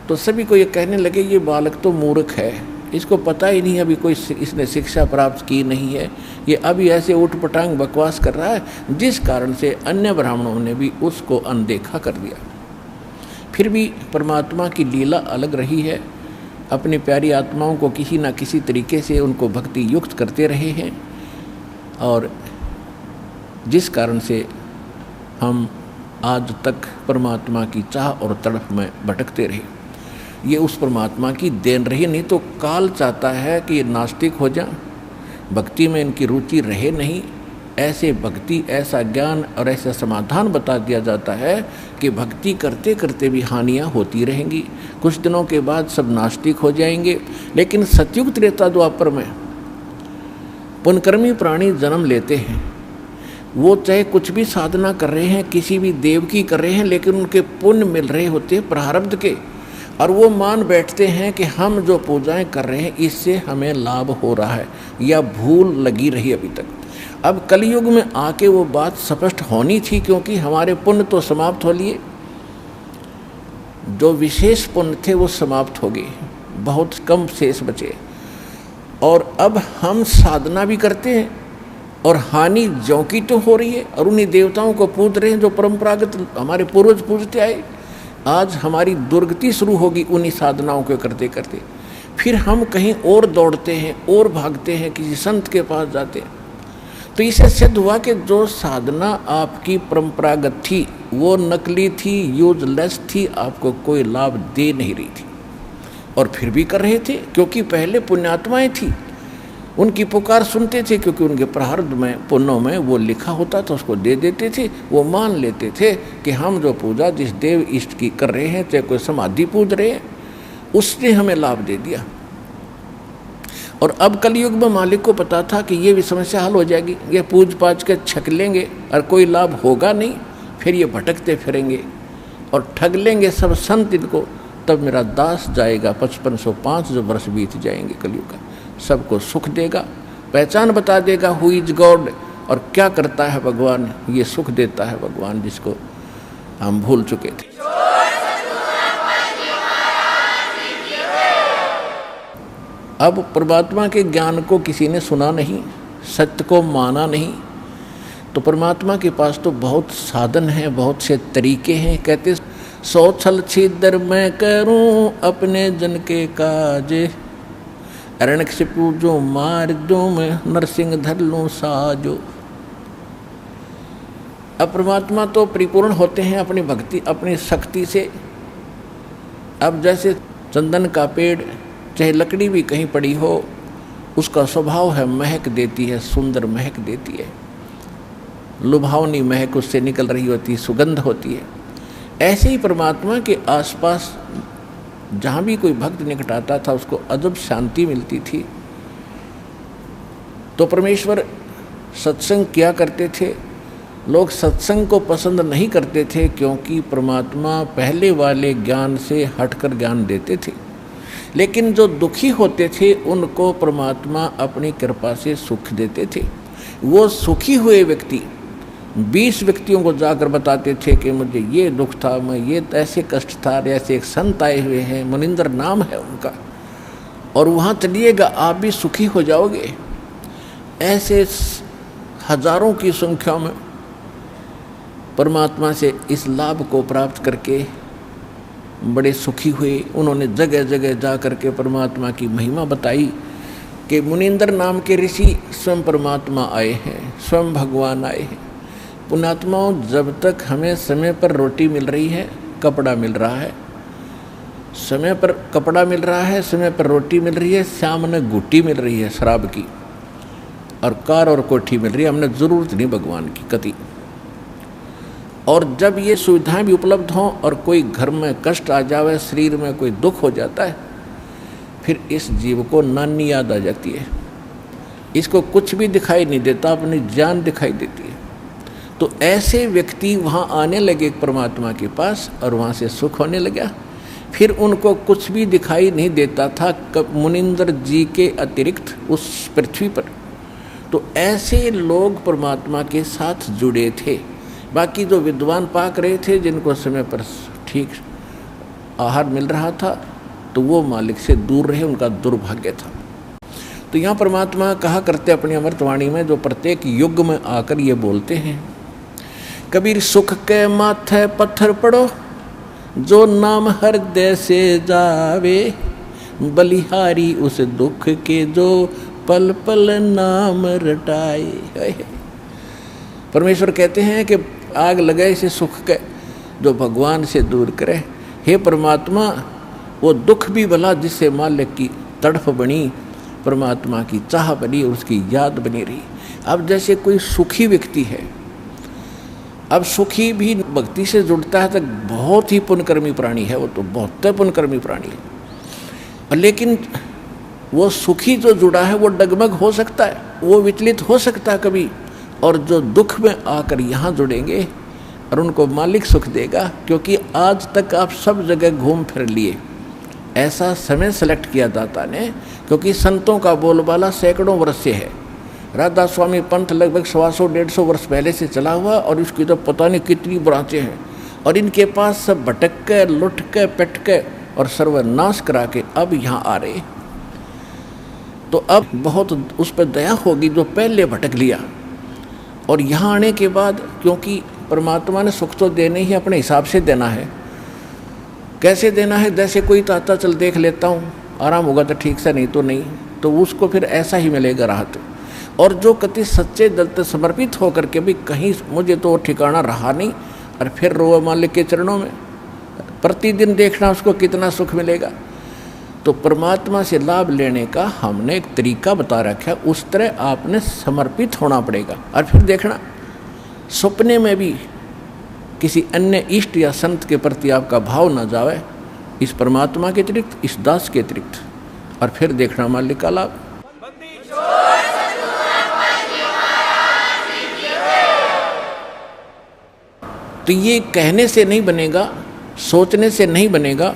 तो सभी को ये कहने लगे ये बालक तो मूर्ख है, इसको पता ही नहीं, अभी कोई इसने शिक्षा प्राप्त की नहीं है, ये अभी ऐसे उठपटांग बकवास कर रहा है। जिस कारण से अन्य ब्राह्मणों ने भी उसको अनदेखा कर दिया। फिर भी परमात्मा की लीला अलग रही है। अपनी प्यारी आत्माओं को किसी न किसी तरीके से उनको भक्ति युक्त करते रहे हैं, और जिस कारण से हम आज तक परमात्मा की चाह और तड़प में भटकते रहे। ये उस परमात्मा की देन रही, नहीं तो काल चाहता है कि ये नास्तिक हो जाए, भक्ति में इनकी रुचि रहे नहीं। ऐसे भक्ति, ऐसा ज्ञान और ऐसा समाधान बता दिया जाता है कि भक्ति करते करते भी हानियाँ होती रहेंगी। कुछ दिनों के बाद सब नास्तिक हो जाएंगे। लेकिन सतयुग त्रेता द्वापर में पुण्यकर्मी प्राणी जन्म लेते हैं। वो चाहे कुछ भी साधना कर रहे हैं, किसी भी देव की कर रहे हैं, लेकिन उनके पुण्य मिल रहे होते हैं प्रारब्ध के, और वो मान बैठते हैं कि हम जो पूजाएं कर रहे हैं इससे हमें लाभ हो रहा है, या भूल लगी रही अभी तक। अब कलयुग में आके वो बात स्पष्ट होनी थी, क्योंकि हमारे पुण्य तो समाप्त हो लिए, जो विशेष पुण्य थे वो समाप्त हो गए, बहुत कम शेष बचे। और अब हम साधना भी करते हैं और हानि ज्यों की तो हो रही है, और उन्हीं देवताओं को पूज रहे हैं जो परंपरागत हमारे पूर्वज पूजते आए। आज हमारी दुर्गति शुरू होगी उन्हीं साधनाओं को करते करते। फिर हम कहीं और दौड़ते हैं और भागते हैं, किसी संत के पास जाते हैं। तो इससे सिद्ध हुआ कि जो साधना आपकी परंपरागत थी वो नकली थी, यूजलेस थी, आपको कोई लाभ दे नहीं रही थी। और फिर भी कर रहे थे क्योंकि पहले पुण्यात्माएं थी, उनकी पुकार सुनते थे, क्योंकि उनके प्रारब्ध में, पुण्यों में वो लिखा होता था, उसको दे देते थे। वो मान लेते थे कि हम जो पूजा जिस देव इष्ट की कर रहे हैं, चाहे कोई समाधि पूज रहे हैं, उसने हमें लाभ दे दिया। और अब कलयुग में मालिक को पता था कि ये भी समस्या हल हो जाएगी, ये पूज पाज के छक लेंगे और कोई लाभ होगा नहीं, फिर ये भटकते फिरेंगे और ठग लेंगे सब संत इनको। तब मेरा दास जाएगा 5505 जो वर्ष बीत जाएंगे कलयुग का, सबको सुख देगा, पहचान बता देगा हु इज गॉड, और क्या करता है भगवान, ये सुख देता है भगवान जिसको हम भूल चुके थे। अब परमात्मा के ज्ञान को किसी ने सुना नहीं, सत्य को माना नहीं, तो परमात्मा के पास तो बहुत साधन हैं, बहुत से तरीके हैं। कहते 100 छल छिद्र मैं करूं अपने जन के काजे, अरणक से पूजो मार दो मैं नरसिंह धर लूं साजो। अब परमात्मा तो परिपूर्ण होते हैं अपनी भक्ति, अपनी शक्ति से। अब जैसे चंदन का पेड़, चाहे लकड़ी भी कहीं पड़ी हो, उसका स्वभाव है महक देती है, सुंदर महक देती है, लुभावनी महक उससे निकल रही होती है, सुगंध होती है। ऐसे ही परमात्मा के आसपास जहाँ भी कोई भक्त निकट आता था उसको अजब शांति मिलती थी। तो परमेश्वर सत्संग किया करते थे। लोग सत्संग को पसंद नहीं करते थे क्योंकि परमात्मा पहले वाले ज्ञान से हटकर ज्ञान देते थे। लेकिन जो दुखी होते थे उनको परमात्मा अपनी कृपा से सुख देते थे। वो सुखी हुए व्यक्ति 20 व्यक्तियों को जाकर बताते थे कि मुझे ये दुख था, मैं ये ऐसे कष्ट था, ऐसे एक संत आए हुए हैं, मुनिंदर नाम है उनका, और वहाँ चलिएगा आप भी सुखी हो जाओगे। ऐसे हजारों की संख्या में परमात्मा से इस लाभ को प्राप्त करके बड़े सुखी हुए। उन्होंने जगह जगह जा कर के परमात्मा की महिमा बताई कि मुनिंदर नाम के ऋषि स्वयं परमात्मा आए हैं, स्वयं भगवान आए हैं। पुण्यात्माओं, जब तक हमें समय पर रोटी मिल रही है, कपड़ा मिल रहा है, समय पर कपड़ा मिल रहा है, समय पर रोटी मिल रही है, सामने गुट्टी मिल रही है शराब की, और कार और कोठी मिल रही है, हमने ज़रूरत नहीं भगवान की कति। और जब ये सुविधाएं भी उपलब्ध हों और कोई घर में कष्ट आ जावे, शरीर में कोई दुख हो जाता है, फिर इस जीव को नानी याद आ जाती है। इसको कुछ भी दिखाई नहीं देता, अपनी जान दिखाई देती है। तो ऐसे व्यक्ति वहाँ आने लगे परमात्मा के पास और वहाँ से सुख होने लगा। फिर उनको कुछ भी दिखाई नहीं देता था मुनिंदर जी के अतिरिक्त उस पृथ्वी पर। तो ऐसे लोग परमात्मा के साथ जुड़े थे। बाकी जो विद्वान पाक रहे थे, जिनको समय पर ठीक आहार मिल रहा था, तो वो मालिक से दूर रहे, उनका दुर्भाग्य था। तो यहाँ परमात्मा कहा करते अपनी अमृतवाणी में, जो प्रत्येक युग में आकर ये बोलते हैं, कबीर सुख के माथे पत्थर पड़ो, जो नाम हृदय से जावे, बलिहारी उस दुख के जो पल पल नाम रटाए। परमेश्वर कहते हैं कि आग लगाए से सुख के जो भगवान से दूर करे। हे परमात्मा, वो दुख भी भला जिससे मालिक की तड़फ बनी, परमात्मा की चाह बनी, उसकी याद बनी रही। अब जैसे कोई सुखी व्यक्ति है, अब सुखी भी भक्ति से जुड़ता है तो बहुत ही पुण्यकर्मी प्राणी है, वो तो बहुत पुण्यकर्मी प्राणी है। लेकिन वो सुखी जो जुड़ा है वो डगमग हो सकता है, वो विचलित हो सकता है कभी। और जो दुख में आकर यहाँ जुड़ेंगे और उनको मालिक सुख देगा, क्योंकि आज तक आप सब जगह घूम फिर लिए। ऐसा समय सेलेक्ट किया दाता ने, क्योंकि संतों का बोलबाला सैकड़ों वर्ष से है। राधा स्वामी पंथ लगभग 100-150 वर्ष पहले से चला हुआ, और इसकी तो पता नहीं कितनी ब्रांचें हैं, और इनके पास सब भटक के, लुट के, पिट के और सर्वनाश करा के अब यहाँ आ रहे। तो अब बहुत उस पर दया होगी जो पहले भटक लिया। और यहाँ आने के बाद, क्योंकि परमात्मा ने सुख तो देने ही अपने हिसाब से देना है, कैसे देना है, जैसे कोई चाहता चल देख लेता हूँ, आराम होगा तो ठीक से, नहीं तो नहीं, तो उसको फिर ऐसा ही मिलेगा राहत। और जो कति सच्चे दिल से समर्पित होकर के भी कहीं मुझे तो ठिकाना रहा नहीं, और फिर रोआ मालिक के चरणों में, प्रतिदिन देखना उसको कितना सुख मिलेगा। तो परमात्मा से लाभ लेने का हमने एक तरीका बता रखा है, उस तरह आपने समर्पित होना पड़ेगा। और फिर देखना सपने में भी किसी अन्य इष्ट या संत के प्रति आपका भाव न जावे, इस परमात्मा के अतिरिक्त, इस दास के अतिरिक्त, और फिर देखना मालिक का लाभ। तो ये कहने से नहीं बनेगा, सोचने से नहीं बनेगा,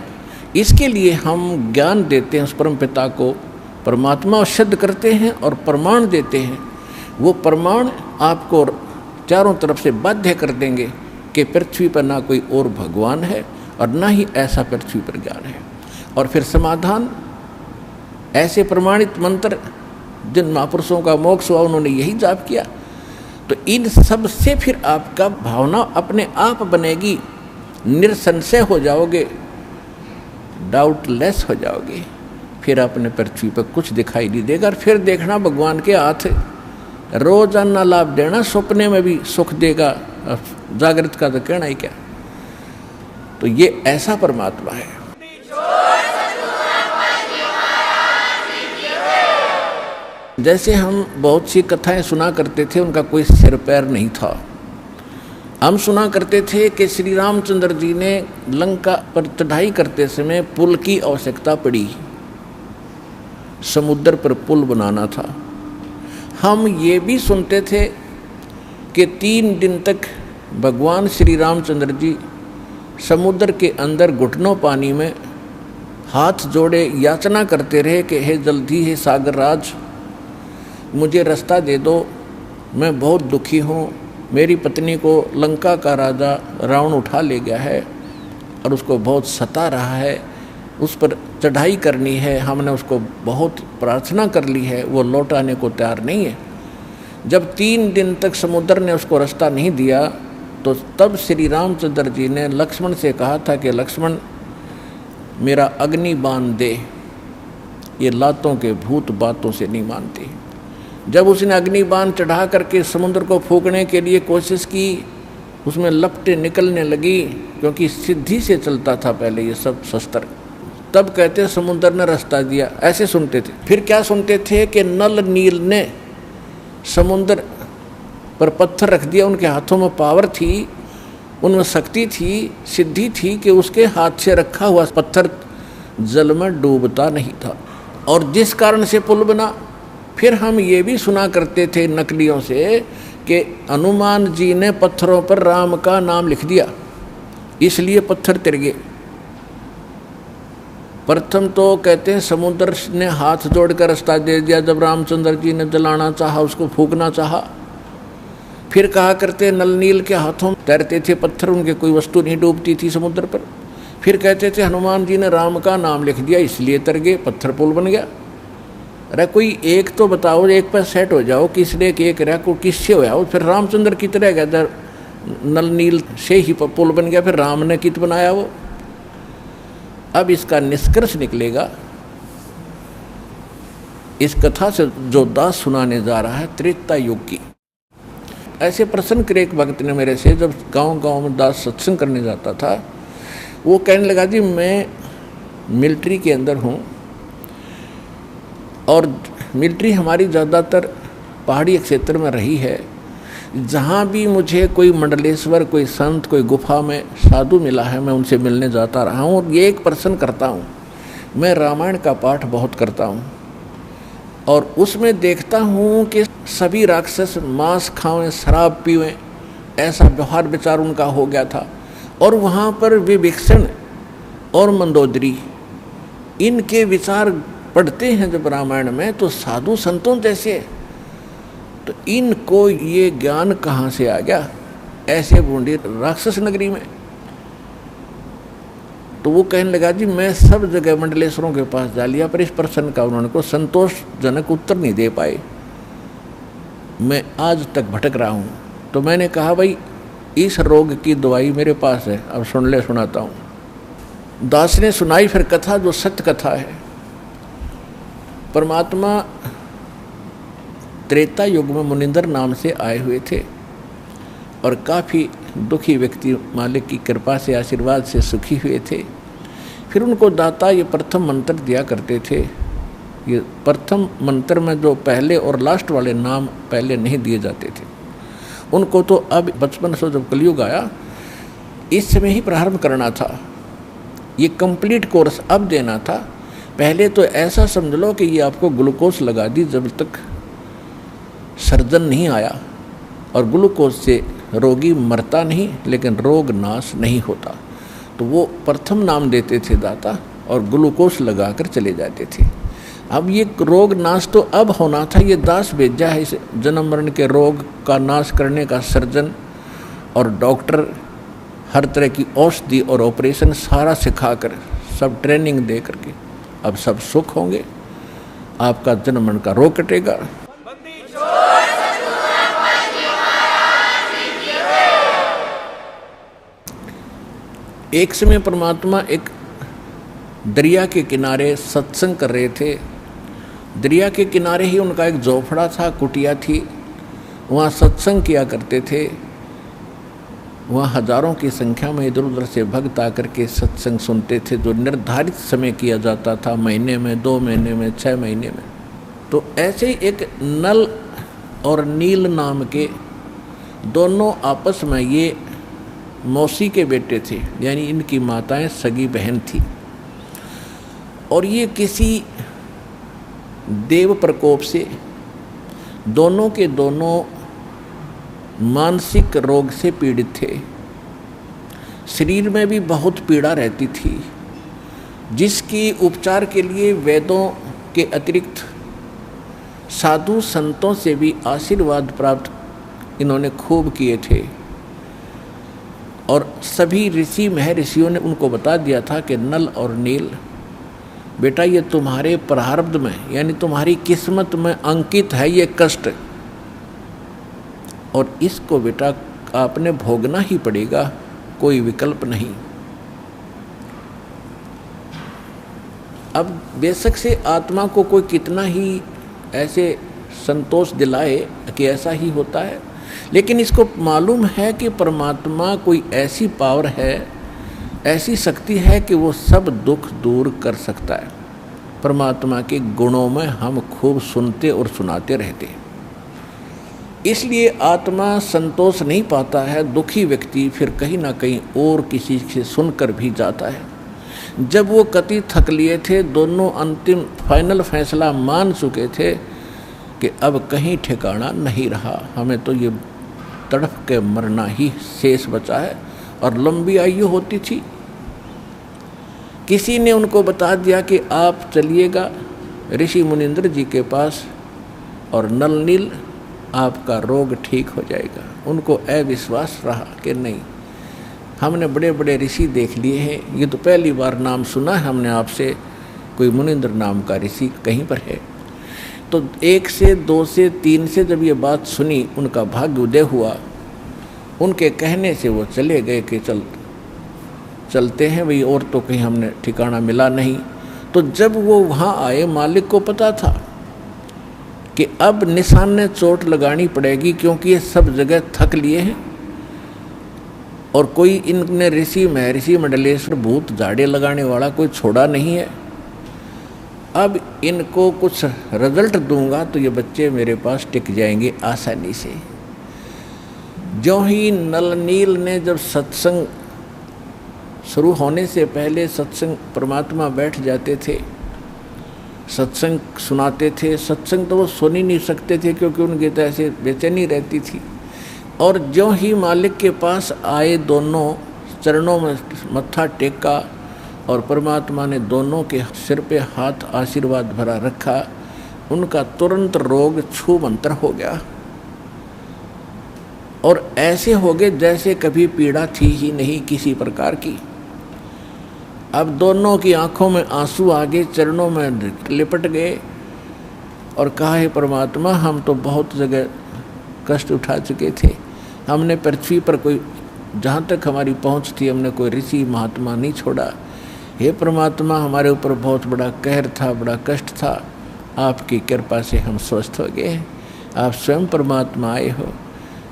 इसके लिए हम ज्ञान देते हैं उस परम पिता को, परमात्मा सिद्ध करते हैं और प्रमाण देते हैं। वो प्रमाण आपको चारों तरफ से बाध्य कर देंगे कि पृथ्वी पर ना कोई और भगवान है और ना ही ऐसा पृथ्वी पर ज्ञान है। और फिर समाधान, ऐसे प्रमाणित मंत्र जिन महापुरुषों का मोक्ष हुआ उन्होंने यही जाप किया। तो इन सब से फिर आपका भावना अपने आप बनेगी, निसंशय हो जाओगे, डाउटलेस हो जाओगे, फिर अपने पृथ्वी पर कुछ दिखाई नहीं देगा। और फिर देखना भगवान के हाथ रोजाना लाभ देना, सपने में भी सुख देगा, जागृत का तो कहना ही क्या। तो ये ऐसा परमात्मा है। जैसे हम बहुत सी कथाएं सुना करते थे, उनका कोई सिर पैर नहीं था। हम सुना करते थे कि श्री रामचंद्र जी ने लंका पर चढ़ाई करते समय पुल की आवश्यकता पड़ी, समुद्र पर पुल बनाना था। हम ये भी सुनते थे कि 3 दिन तक भगवान श्री रामचंद्र जी समुद्र के अंदर घुटनों पानी में हाथ जोड़े याचना करते रहे कि हे जल्दी हे सागर राज, मुझे रास्ता दे दो, मैं बहुत दुखी हूँ, मेरी पत्नी को लंका का राजा रावण उठा ले गया है और उसको बहुत सता रहा है, उस पर चढ़ाई करनी है, हमने उसको बहुत प्रार्थना कर ली है, वो लौट आने को तैयार नहीं है। जब 3 दिन तक समुद्र ने उसको रास्ता नहीं दिया, तो तब श्री रामचंद्र जी ने लक्ष्मण से कहा था कि लक्ष्मण मेरा अग्नि बाण दे, ये लातों के भूत बातों से नहीं मानते। जब उसने अग्नि बाण चढ़ा करके समुद्र को फूकने के लिए कोशिश की, उसमें लपटें निकलने लगी, क्योंकि सिद्धि से चलता था पहले ये सब शस्त्र। तब कहते समुद्र ने रास्ता दिया, ऐसे सुनते थे। फिर क्या सुनते थे कि नल नील ने समुद्र पर पत्थर रख दिया, उनके हाथों में पावर थी, उनमें शक्ति थी, सिद्धि थी कि उसके हाथ से रखा हुआ पत्थर जल में डूबता नहीं था, और जिस कारण से पुल बना। फिर हम ये भी सुना करते थे नकलियों से कि हनुमान जी ने पत्थरों पर राम का नाम लिख दिया, इसलिए पत्थर तिर गए। प्रथम तो कहते हैं समुद्र ने हाथ जोड़कर रास्ता दे दिया जब रामचंद्र जी ने जलाना चाहा, उसको फूकना चाहा। फिर कहा करते नल नील के हाथों तैरते थे पत्थर, उनके कोई वस्तु नहीं डूबती थी समुद्र पर। फिर कहते थे हनुमान जी ने राम का नाम लिख दिया, इसलिए तर गए, पत्थर पुल बन गया। अरे कोई एक तो बताओ, एक पर सेट हो जाओ, किसने एक रहा को किससे हो, फिर रामचंद्र की तरह गया, नल नील से ही पुल बन गया, फिर राम ने कित बनाया वो। अब इसका निष्कर्ष निकलेगा, इस कथा से जो दास सुनाने जा रहा है त्रेता युग की। ऐसे प्रश्न करे एक भक्त ने मेरे से, जब गांव-गांव में दास सत्संग करने जाता था, वो कहने लगा जी मैं मिलिट्री के अंदर हूँ, और मिलिट्री हमारी ज़्यादातर पहाड़ी क्षेत्र में रही है। जहाँ भी मुझे कोई मंडलेश्वर, कोई संत, कोई गुफा में साधु मिला है, मैं उनसे मिलने जाता रहा हूँ। और ये एक प्रश्न करता हूँ, मैं रामायण का पाठ बहुत करता हूँ, और उसमें देखता हूँ कि सभी राक्षस मांस खावें, शराब पीवें, ऐसा व्यवहार विचार उनका हो गया था। और वहाँ पर विभीषण और मंदोदरी, इनके विचार पढ़ते हैं जब रामायण में, तो साधु संतों जैसे, तो इनको ये ज्ञान कहाँ से आ गया ऐसे बूंदी राक्षस नगरी में। तो वो कहने लगा जी मैं सब जगह मंडलेश्वरों के पास जा लिया, पर इस प्रश्न का उन्होंने को संतोषजनक उत्तर नहीं दे पाए, मैं आज तक भटक रहा हूँ। तो मैंने कहा भाई इस रोग की दवाई मेरे पास है, अब सुन ले सुनाता हूँ। दास ने सुनाई फिर कथा, जो सत्य कथा है। परमात्मा त्रेता युग में मुनिंदर नाम से आए हुए थे और काफ़ी दुखी व्यक्ति मालिक की कृपा से, आशीर्वाद से सुखी हुए थे। फिर उनको दाता ये प्रथम मंत्र दिया करते थे। ये प्रथम मंत्र में जो पहले और लास्ट वाले नाम पहले नहीं दिए जाते थे, उनको तो अब बचपन से जब कलयुग आया इस समय ही प्रारंभ करना था। ये कंप्लीट कोर्स अब देना था। पहले तो ऐसा समझ लो कि ये आपको ग्लूकोज लगा दी जब तक सर्जन नहीं आया, और ग्लूकोज से रोगी मरता नहीं लेकिन रोग नाश नहीं होता। तो वो प्रथम नाम देते थे दाता और ग्लूकोज लगाकर चले जाते थे। अब ये रोग नाश तो अब होना था, ये दास भेजा है इस जन्म मरण के रोग का नाश करने का सर्जन और डॉक्टर, हर तरह की औषधि और ऑपरेशन सारा सिखाकर, सब ट्रेनिंग दे करके अब सब सुख होंगे, आपका जन्म मरण का रोग कटेगा। एक समय परमात्मा एक दरिया के किनारे सत्संग कर रहे थे। दरिया के किनारे ही उनका एक झोपड़ा था, कुटिया थी, वहाँ सत्संग किया करते थे। वहाँ हजारों की संख्या में इधर उधर से भक्त आकर के सत्संग सुनते थे, जो निर्धारित समय किया जाता था, महीने में, 2 महीने में, 6 महीने में। तो ऐसे ही एक नल और नील नाम के दोनों आपस में, ये मौसी के बेटे थे, यानी इनकी माताएं सगी बहन थी, और ये किसी देव प्रकोप से दोनों के दोनों मानसिक रोग से पीड़ित थे। शरीर में भी बहुत पीड़ा रहती थी, जिसकी उपचार के लिए वेदों के अतिरिक्त साधु संतों से भी आशीर्वाद प्राप्त इन्होंने खूब किए थे। और सभी ऋषि महर्षियों ने उनको बता दिया था कि नल और नील, बेटा ये तुम्हारे प्रारब्ध में, यानी तुम्हारी किस्मत में अंकित है ये कष्ट, और इसको बेटा आपने भोगना ही पड़ेगा, कोई विकल्प नहीं। अब बेशक से आत्मा को कोई कितना ही ऐसे संतोष दिलाए कि ऐसा ही होता है, लेकिन इसको मालूम है कि परमात्मा कोई ऐसी पावर है, ऐसी शक्ति है कि वो सब दुख दूर कर सकता है। परमात्मा के गुणों में हम खूब सुनते और सुनाते रहते हैं, इसलिए आत्मा संतोष नहीं पाता है। दुखी व्यक्ति फिर कहीं ना कहीं और किसी से सुनकर भी जाता है। जब वो कति थक लिए थे, दोनों अंतिम फाइनल फैसला मान चुके थे कि अब कहीं ठिकाना नहीं रहा, हमें तो ये तड़फ के मरना ही शेष बचा है, और लंबी आयु होती थी। किसी ने उनको बता दिया कि आप चलिएगा ऋषि मुनिंद्र जी के पास और नल नील आपका रोग ठीक हो जाएगा। उनको अविश्वास रहा कि नहीं, हमने बड़े बड़े ऋषि देख लिए हैं, ये तो पहली बार नाम सुना है हमने आपसे, कोई मुनिंद्र नाम का ऋषि कहीं पर है। तो 1 से 2 से 3 से जब ये बात सुनी, उनका भाग्य उदय हुआ। उनके कहने से वो चले गए कि चलते हैं भाई, और तो कहीं हमने ठिकाना मिला नहीं। तो जब वो वहाँ आए, मालिक को पता था कि अब निशान ने चोट लगानी पड़ेगी, क्योंकि ये सब जगह थक लिए हैं और कोई इनने ऋषि महर्षि मंडलेश्वर भूत झाड़े लगाने वाला कोई छोड़ा नहीं है। अब इनको कुछ रिजल्ट दूंगा तो ये बच्चे मेरे पास टिक जाएंगे आसानी से। जो ही नल नील ने जब सत्संग शुरू होने से पहले सत्संग, परमात्मा बैठ जाते थे, सत्संग सुनाते थे। सत्संग तो वो सुन ही नहीं सकते थे क्योंकि उनकी तो ऐसे बेचैनी रहती थी। और जो ही मालिक के पास आए, दोनों चरणों में मत्था टेका और परमात्मा ने दोनों के सिर पे हाथ आशीर्वाद भरा रखा, उनका तुरंत रोग छू मंतर हो गया और ऐसे हो गए जैसे कभी पीड़ा थी ही नहीं किसी प्रकार की। अब दोनों की आंखों में आंसू आ गए, चरणों में लिपट गए और कहा, हे परमात्मा, हम तो बहुत जगह कष्ट उठा चुके थे, हमने पृथ्वी पर कोई, जहाँ तक हमारी पहुँच थी, हमने कोई ऋषि महात्मा नहीं छोड़ा। हे परमात्मा, हमारे ऊपर बहुत बड़ा कहर था, बड़ा कष्ट था, आपकी कृपा से हम स्वस्थ हो गए, आप स्वयं परमात्मा आए हो।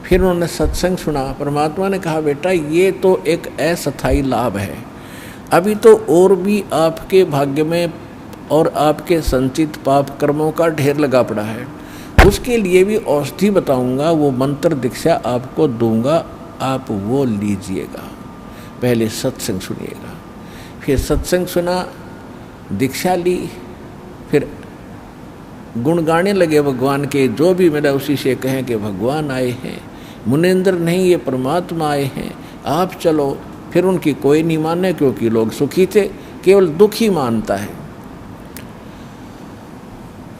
फिर उन्होंने सत्संग सुना। परमात्मा ने कहा, बेटा ये तो एक अस्थायी लाभ है, अभी तो और भी आपके भाग्य में और आपके संचित पाप कर्मों का ढेर लगा पड़ा है, उसके लिए भी औषधि बताऊंगा, वो मंत्र दीक्षा आपको दूंगा, आप वो लीजिएगा। पहले सत्संग सुनिएगा। फिर सत्संग सुना, दीक्षा ली, फिर गुण गाने लगे भगवान के, जो भी मेरा उसी से कहें कि भगवान आए हैं, मुनींद्र नहीं ये परमात्मा आए हैं, आप चलो। फिर उनकी कोई नहीं माने, क्योंकि लोग सुखी थे, केवल दुख ही मानता है।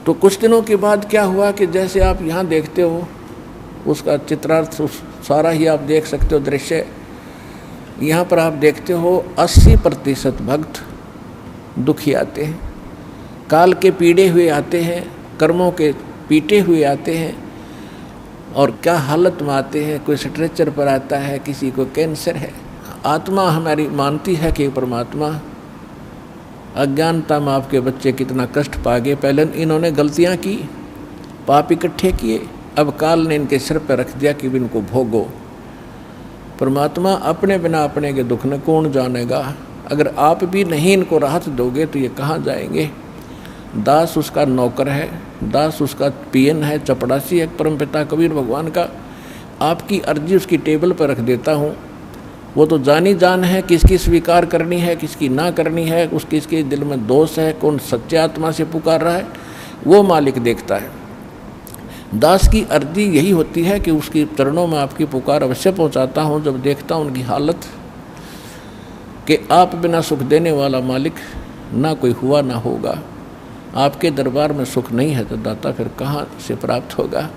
तो कुछ दिनों के बाद क्या हुआ कि जैसे आप यहाँ देखते हो, उसका चित्रार्थ सारा ही आप देख सकते हो दृश्य। यहाँ पर आप देखते हो 80% भक्त दुखी आते हैं, काल के पीड़े हुए आते हैं, कर्मों के पीटे हुए आते हैं, और क्या हालत में आते हैं। कोई स्ट्रेचर पर आता है, किसी को कैंसर है। आत्मा हमारी मानती है कि परमात्मा, अज्ञानता में आपके बच्चे कितना कष्ट पा गए, पहले इन्होंने गलतियां की, पाप इकट्ठे किए, अब काल ने इनके सिर पर रख दिया कि इनको भोगो। परमात्मा अपने बिना अपने के दुख न कौन जानेगा। अगर आप भी नहीं इनको राहत दोगे तो ये कहाँ जाएंगे। दास उसका नौकर है, दास उसका पियन है, चपड़ासी है परमपिता कबीर भगवान का। आपकी अर्जी उसकी टेबल पर रख देता हूँ, वो तो जानी जान है किसकी स्वीकार करनी है, किसकी ना करनी है, किसके दिल में दोष है, कौन सच्चे आत्मा से पुकार रहा है, वो मालिक देखता है। दास की अर्जी यही होती है कि उसकी चरणों में आपकी पुकार अवश्य पहुँचाता हूँ। जब देखता हूँ उनकी हालत कि आप बिना सुख देने वाला मालिक ना कोई हुआ ना होगा, आपके दरबार में सुख नहीं है तो दाता फिर कहाँ से प्राप्त होगा।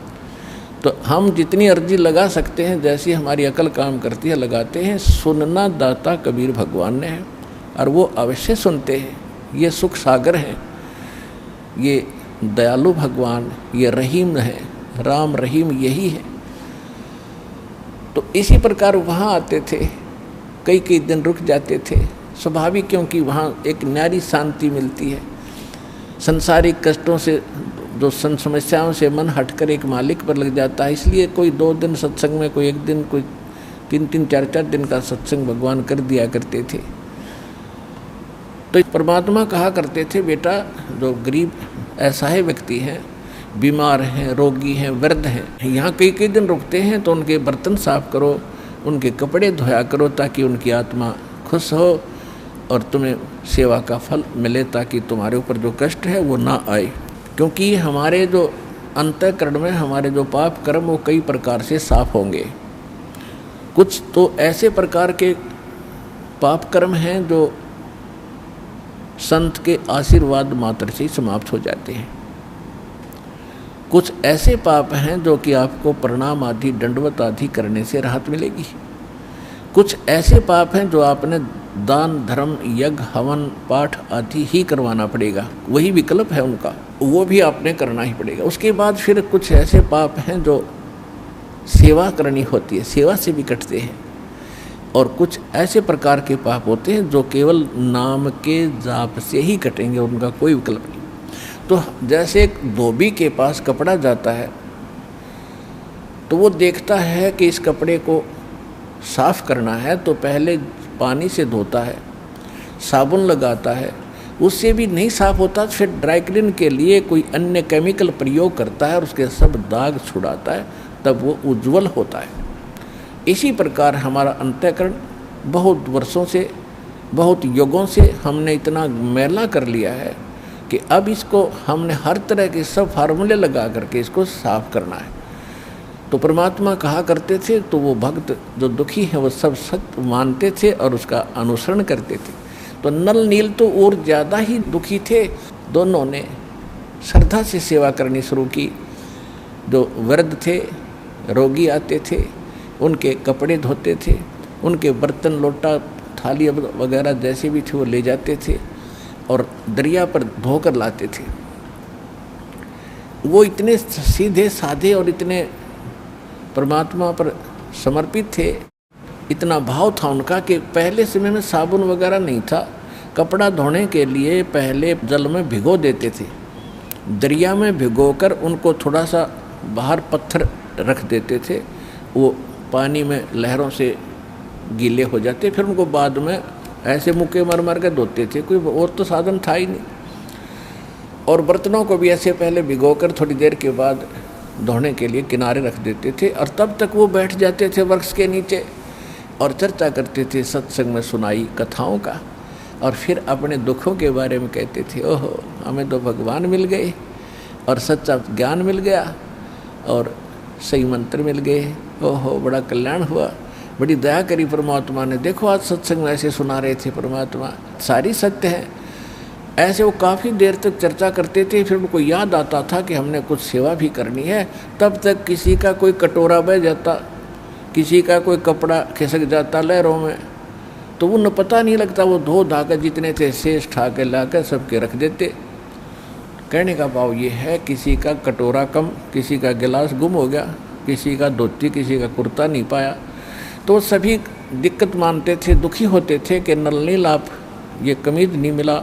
तो हम जितनी अर्जी लगा सकते हैं, जैसी हमारी अकल काम करती है, लगाते हैं। सुनना दाता कबीर भगवान ने है, और वो अवश्य सुनते हैं। ये सुख सागर हैं, ये दयालु भगवान, ये रहीम है, राम रहीम यही है। तो इसी प्रकार वहाँ आते थे, कई कई दिन रुक जाते थे, स्वाभाविक, क्योंकि वहाँ एक न्यारी शांति मिलती है। संसारिक कष्टों से, जो समस्याओं से मन हटकर एक मालिक पर लग जाता है। इसलिए कोई 2 दिन सत्संग में, कोई 1 दिन, कोई 3-3, 4-4 दिन का सत्संग भगवान कर दिया करते थे। तो परमात्मा कहा करते थे, बेटा जो गरीब असहाय व्यक्ति हैं, बीमार हैं, रोगी हैं, वृद्ध हैं, यहाँ कई कई दिन रुकते हैं, तो उनके बर्तन साफ करो, उनके कपड़े धोया करो, ताकि उनकी आत्मा खुश हो और तुम्हें सेवा का फल मिले, ताकि तुम्हारे ऊपर जो कष्ट है वो ना आए। क्योंकि हमारे जो अंतःकरण में हमारे जो पाप कर्म वो कई प्रकार से साफ होंगे। कुछ तो ऐसे प्रकार के पाप कर्म हैं जो संत के आशीर्वाद मात्र से ही समाप्त हो जाते हैं। कुछ ऐसे पाप हैं जो कि आपको प्रणाम आदि, दंडवत आदि करने से राहत मिलेगी। कुछ ऐसे पाप हैं जो आपने दान, धर्म, यज्ञ, हवन, पाठ आदि ही करवाना पड़ेगा, वही विकल्प है उनका, वो भी आपने करना ही पड़ेगा। उसके बाद फिर कुछ ऐसे पाप हैं जो सेवा करनी होती है, सेवा से भी कटते हैं। और कुछ ऐसे प्रकार के पाप होते हैं जो केवल नाम के जाप से ही कटेंगे, उनका कोई विकल्प नहीं। तो जैसे एक धोबी के पास कपड़ा जाता है, तो वो देखता है कि इस कपड़े को साफ करना है, तो पहले पानी से धोता है, साबुन लगाता है, उससे भी नहीं साफ होता, फिर ड्राई क्लीन के लिए कोई अन्य केमिकल प्रयोग करता है और उसके सब दाग छुड़ाता है, तब वो उज्जवल होता है। इसी प्रकार हमारा अंतःकरण बहुत वर्षों से, बहुत युगों से हमने इतना मैला कर लिया है कि अब इसको हमने हर तरह के सब फार्मूले लगा करके इसको साफ करना है। तो परमात्मा कहा करते थे, तो वो भक्त जो दुखी हैं वो सब सत्य मानते थे और उसका अनुसरण करते थे। तो नल नील तो और ज़्यादा ही दुखी थे, दोनों ने श्रद्धा से सेवा करनी शुरू की। जो वृद्ध थे, रोगी आते थे, उनके कपड़े धोते थे, उनके बर्तन, लोटा, थाली वगैरह जैसे भी थे वो ले जाते थे और दरिया पर धोकर लाते थे। वो इतने सीधे साधे और इतने परमात्मा पर समर्पित थे, इतना भाव था उनका कि पहले समय में साबुन वगैरह नहीं था, कपड़ा धोने के लिए पहले जल में भिगो देते थे, दरिया में भिगोकर उनको थोड़ा सा बाहर पत्थर रख देते थे, वो पानी में लहरों से गीले हो जाते, फिर उनको बाद में ऐसे मुक्के मर मर के धोते थे, कोई और तो साधन था ही नहीं। और बर्तनों को भी ऐसे पहले भिगोकर थोड़ी देर के बाद धोने के लिए किनारे रख देते थे, और तब तक वो बैठ जाते थे वृक्ष के नीचे और चर्चा करते थे सत्संग में सुनाई कथाओं का, और फिर अपने दुखों के बारे में कहते थे, ओहो हमें तो भगवान मिल गए और सच्चा ज्ञान मिल गया और सही मंत्र मिल गए, ओहो बड़ा कल्याण हुआ, बड़ी दया करी परमात्मा ने, देखो आज सत्संग में ऐसे सुना रहे थे परमात्मा, सारी सत्य है। ऐसे वो काफ़ी देर तक चर्चा करते थे, फिर उनको याद आता था कि हमने कुछ सेवा भी करनी है, तब तक किसी का कोई कटोरा बह जाता, किसी का कोई कपड़ा खिसक जाता लहरों में, तो उन्हें पता नहीं लगता, वो धो धाकर जितने थे शेष ठा के ला कर सबके रख देते। कहने का भाव ये है, किसी का कटोरा कम, किसी का गिलास गुम हो गया, किसी का धोती, किसी का कुर्ता नहीं पाया, तो सभी दिक्कत मानते थे, दुखी होते थे कि नलनील आप ये कमीज नहीं मिला,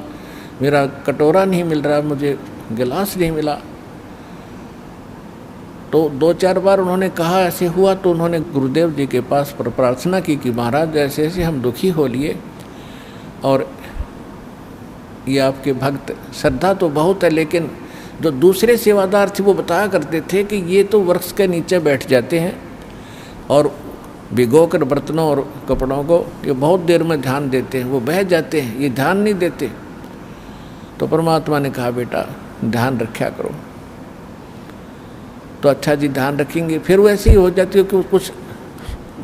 मेरा कटोरा नहीं मिल रहा, मुझे गिलास नहीं मिला। तो 2-4 बार उन्होंने कहा ऐसे हुआ, तो उन्होंने गुरुदेव जी के पास प्रार्थना की कि महाराज ऐसे ऐसे हम दुखी हो लिए, और ये आपके भक्त, श्रद्धा तो बहुत है, लेकिन जो दूसरे सेवादार थे वो बताया करते थे कि ये तो वृक्ष के नीचे बैठ जाते हैं और भिगो कर बर्तनों और कपड़ों को ये बहुत देर में ध्यान देते हैं, वो बह जाते हैं, ये ध्यान नहीं देते। तो परमात्मा ने कहा बेटा ध्यान रखा करो, तो अच्छा जी ध्यान रखेंगे। फिर वो ऐसे ही हो जाती है कि कुछ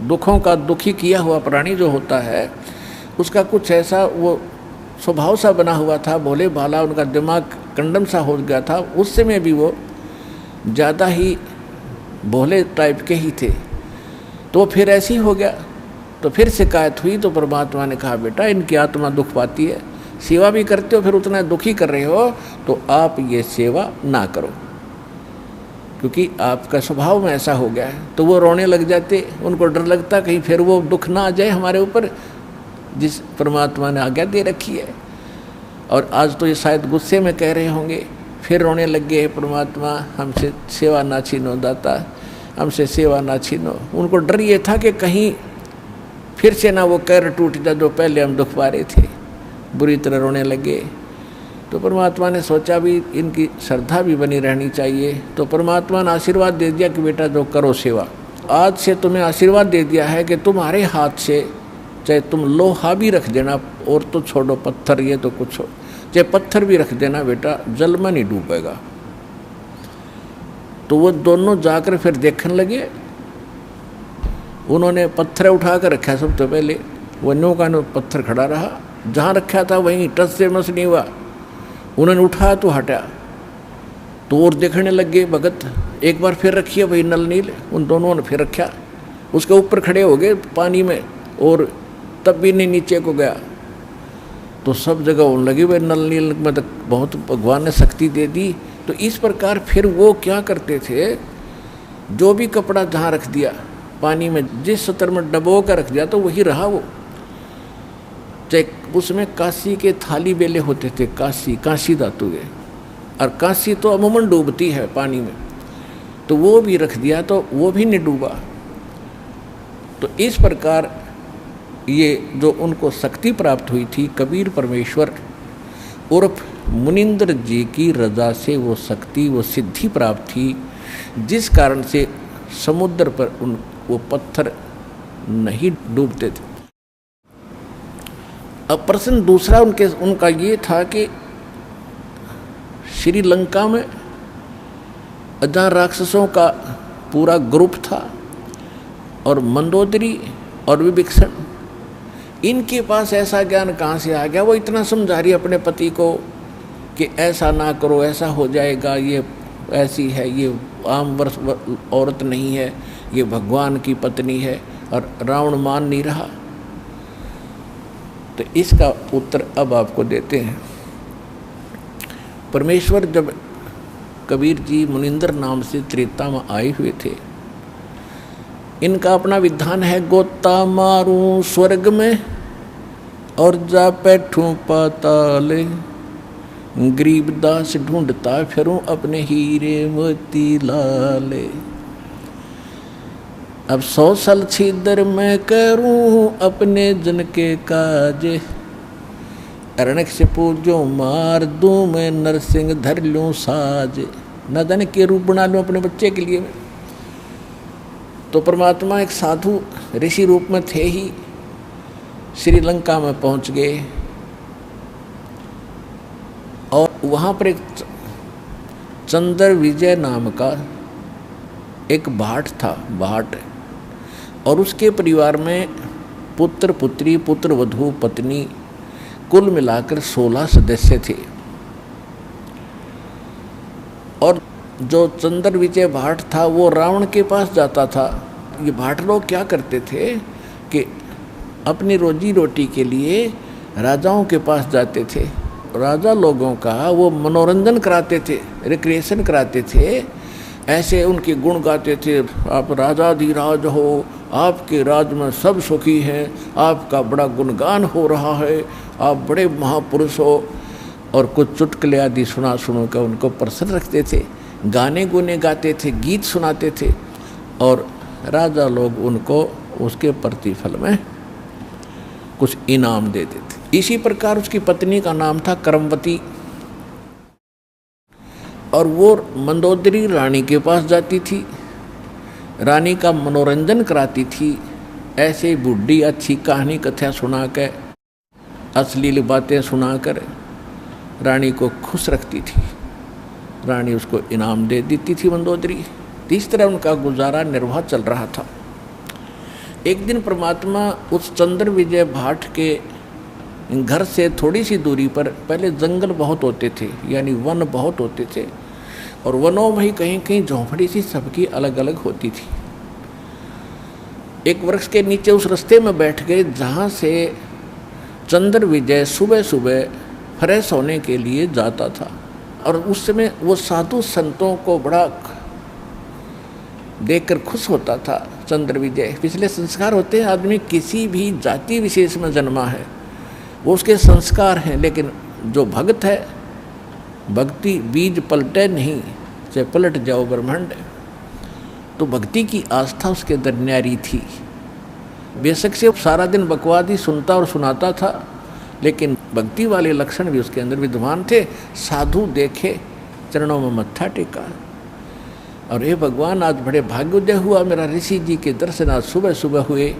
दुखों का, दुखी किया हुआ प्राणी जो होता है उसका कुछ ऐसा वो स्वभाव सा बना हुआ था, भोले भाला, उनका दिमाग कंडम सा हो गया था, उस समय भी वो ज़्यादा ही भोले टाइप के ही थे, तो फिर ऐसे ही हो गया। तो फिर शिकायत हुई, तो परमात्मा ने कहा बेटा इनकी आत्मा दुख पाती है, सेवा भी करते हो फिर उतना दुखी कर रहे हो, तो आप ये सेवा ना करो, क्योंकि आपका स्वभाव में ऐसा हो गया है। तो वो रोने लग जाते, उनको डर लगता कहीं फिर वो दुख ना आ जाए हमारे ऊपर जिस परमात्मा ने आज्ञा दे रखी है। और आज तो ये शायद गुस्से में कह रहे होंगे, फिर रोने लग गए, परमात्मा हमसे सेवा ना छीनो, दाता हमसे सेवा ना छीनो। उनको डर ये था कि कहीं फिर से ना वो कैर टूट जाए जो पहले हम दुख पा रहे थे, बुरी तरह रोने लगे। तो परमात्मा ने सोचा भी इनकी श्रद्धा भी बनी रहनी चाहिए, तो परमात्मा ने आशीर्वाद दे दिया कि बेटा जो करो सेवा, आज से तुम्हें आशीर्वाद दे दिया है कि तुम्हारे हाथ से चाहे तुम लोहा भी रख देना, और तो छोड़ो पत्थर, ये तो कुछ हो, चाहे पत्थर भी रख देना बेटा, जल में नहीं डूबेगा। तो वो दोनों जाकर फिर देखने लगे, उन्होंने पत्थर उठा कर रखा सबसे पहले, वो नो का नो पत्थर खड़ा रहा, जहाँ रखा था वहीं टच से मस नहीं हुआ, उन्होंने उठाया तो हटा, तो और देखने लग गए भगत, एक बार फिर रखिए भाई नल नील, उन दोनों ने फिर रखा, उसके ऊपर खड़े हो गए पानी में, और तब भी नहीं नीचे को गया। तो सब जगह होने लगी भाई नल नील में तो बहुत भगवान ने शक्ति दे दी। तो इस प्रकार फिर वो क्या करते थे, जो भी कपड़ा जहाँ रख दिया पानी में, जिस सतर में डबो कर रख दिया तो वही रहा वो। चाहे उसमें कांसी के थाली बेले होते थे, कांसी धातु के, और कांसी तो अमूमन डूबती है पानी में, तो वो भी रख दिया तो वो भी नहीं डूबा। तो इस प्रकार ये जो उनको शक्ति प्राप्त हुई थी, कबीर परमेश्वर उर्फ मुनिंद्र जी की रजा से वो शक्ति, वो सिद्धि प्राप्त थी, जिस कारण से समुद्र पर वो पत्थर नहीं डूबते थे। अब प्रश्न दूसरा उनका ये था कि श्रीलंका में जहाँ राक्षसों का पूरा ग्रुप था, और मंदोदरी और विभीषण, इनके पास ऐसा ज्ञान कहाँ से आ गया? वो इतना समझा रही अपने पति को कि ऐसा ना करो, ऐसा हो जाएगा, ये ऐसी है, ये आम वर्ष औरत नहीं है, ये भगवान की पत्नी है, और रावण मान नहीं रहा। तो इसका उत्तर अब आपको देते हैं। परमेश्वर जब कबीर जी मुनिंदर नाम से त्रेता में आए हुए थे, इनका अपना विधान है, गोता मारूं स्वर्ग में और जा बैठूं पाताले, गरीब दास ढूंढता फिरूं अपने हीरे मोती लाले। अब 100 साल छिदर मैं करूं अपने जन के काजे, अरणक से पूजो मार दूं मैं नरसिंह धर लूं साज। न जाने के रूप बना लूं अपने बच्चे के लिए। तो परमात्मा एक साधु ऋषि रूप में थे ही, श्रीलंका में पहुंच गए और वहाँ पर एक चंद्र विजय नाम का एक भाट था, भाट, और उसके परिवार में पुत्र पुत्री, पुत्र वधू, पत्नी, कुल मिलाकर 16 सदस्य थे। और जो चंद्र विजय भाट था वो रावण के पास जाता था। ये भाट लोग क्या करते थे कि अपनी रोजी रोटी के लिए राजाओं के पास जाते थे, राजा लोगों का वो मनोरंजन कराते थे, रिक्रिएशन कराते थे, ऐसे उनके गुण गाते थे। आप राजाधिराज हो, आपके राज में सब सुखी हैं, आपका बड़ा गुणगान हो रहा है, आप बड़े महापुरुष हो। और कुछ चुटकुले आदि सुना कर उनको प्रसन्न रखते थे, गाने गुने गाते थे, गीत सुनाते थे, और राजा लोग उनको उसके प्रतिफल में कुछ इनाम देते थे। इसी प्रकार उसकी पत्नी का नाम था करमवती, और वो मंदोदरी रानी के पास जाती थी, रानी का मनोरंजन कराती थी, ऐसे बुढ़ी अच्छी कहानी कथा सुना कर, अश्लील बातें सुनाकर रानी को खुश रखती थी। रानी उसको इनाम दे देती थी मंदोदरी। इस तरह उनका गुजारा निर्वाह चल रहा था। एक दिन परमात्मा उस चंद्र विजय भाट के घर से थोड़ी सी दूरी पर, पहले जंगल बहुत होते थे, यानी वन बहुत होते थे, और वनों में ही कहीं कहीं झोंपड़ी सी सबकी अलग अलग होती थी। एक वृक्ष के नीचे उस रास्ते में बैठ गए जहाँ से चंद्र विजय सुबह सुबह फ्रेश होने के लिए जाता था। और उस समय वो साधु संतों को बड़ा देखकर खुश होता था। चंद्र विजय, पिछले संस्कार होते हैं, आदमी किसी भी जाति विशेष में जन्मा है वो उसके संस्कार हैं, लेकिन जो भक्त है, भक्ति बीज पलटे नहीं, चाहे पलट जाओ ब्रह्मांड। तो भक्ति की आस्था उसके अंदर न्यारी थी। बेशक से सारा दिन बकवादी सुनता और सुनाता था, लेकिन भक्ति वाले लक्षण भी उसके अंदर विद्यमान थे। साधु देखे, चरणों में मत्था टेका, और हे भगवान, आज बड़े भाग्योदय हुआ, मेरा ऋषि जी के दर्शन आज सुबह सुबह हुए,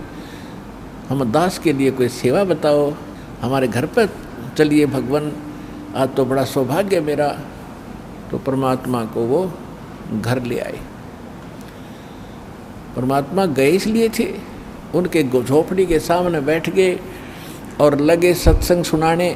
हम दास के लिए कोई सेवा बताओ, हमारे घर पर चलिए भगवान, आज तो बड़ा सौभाग्य मेरा। तो परमात्मा को वो घर ले आए। परमात्मा गए इसलिए थे, उनके झोपड़ी के सामने बैठ गए और लगे सत्संग सुनाने।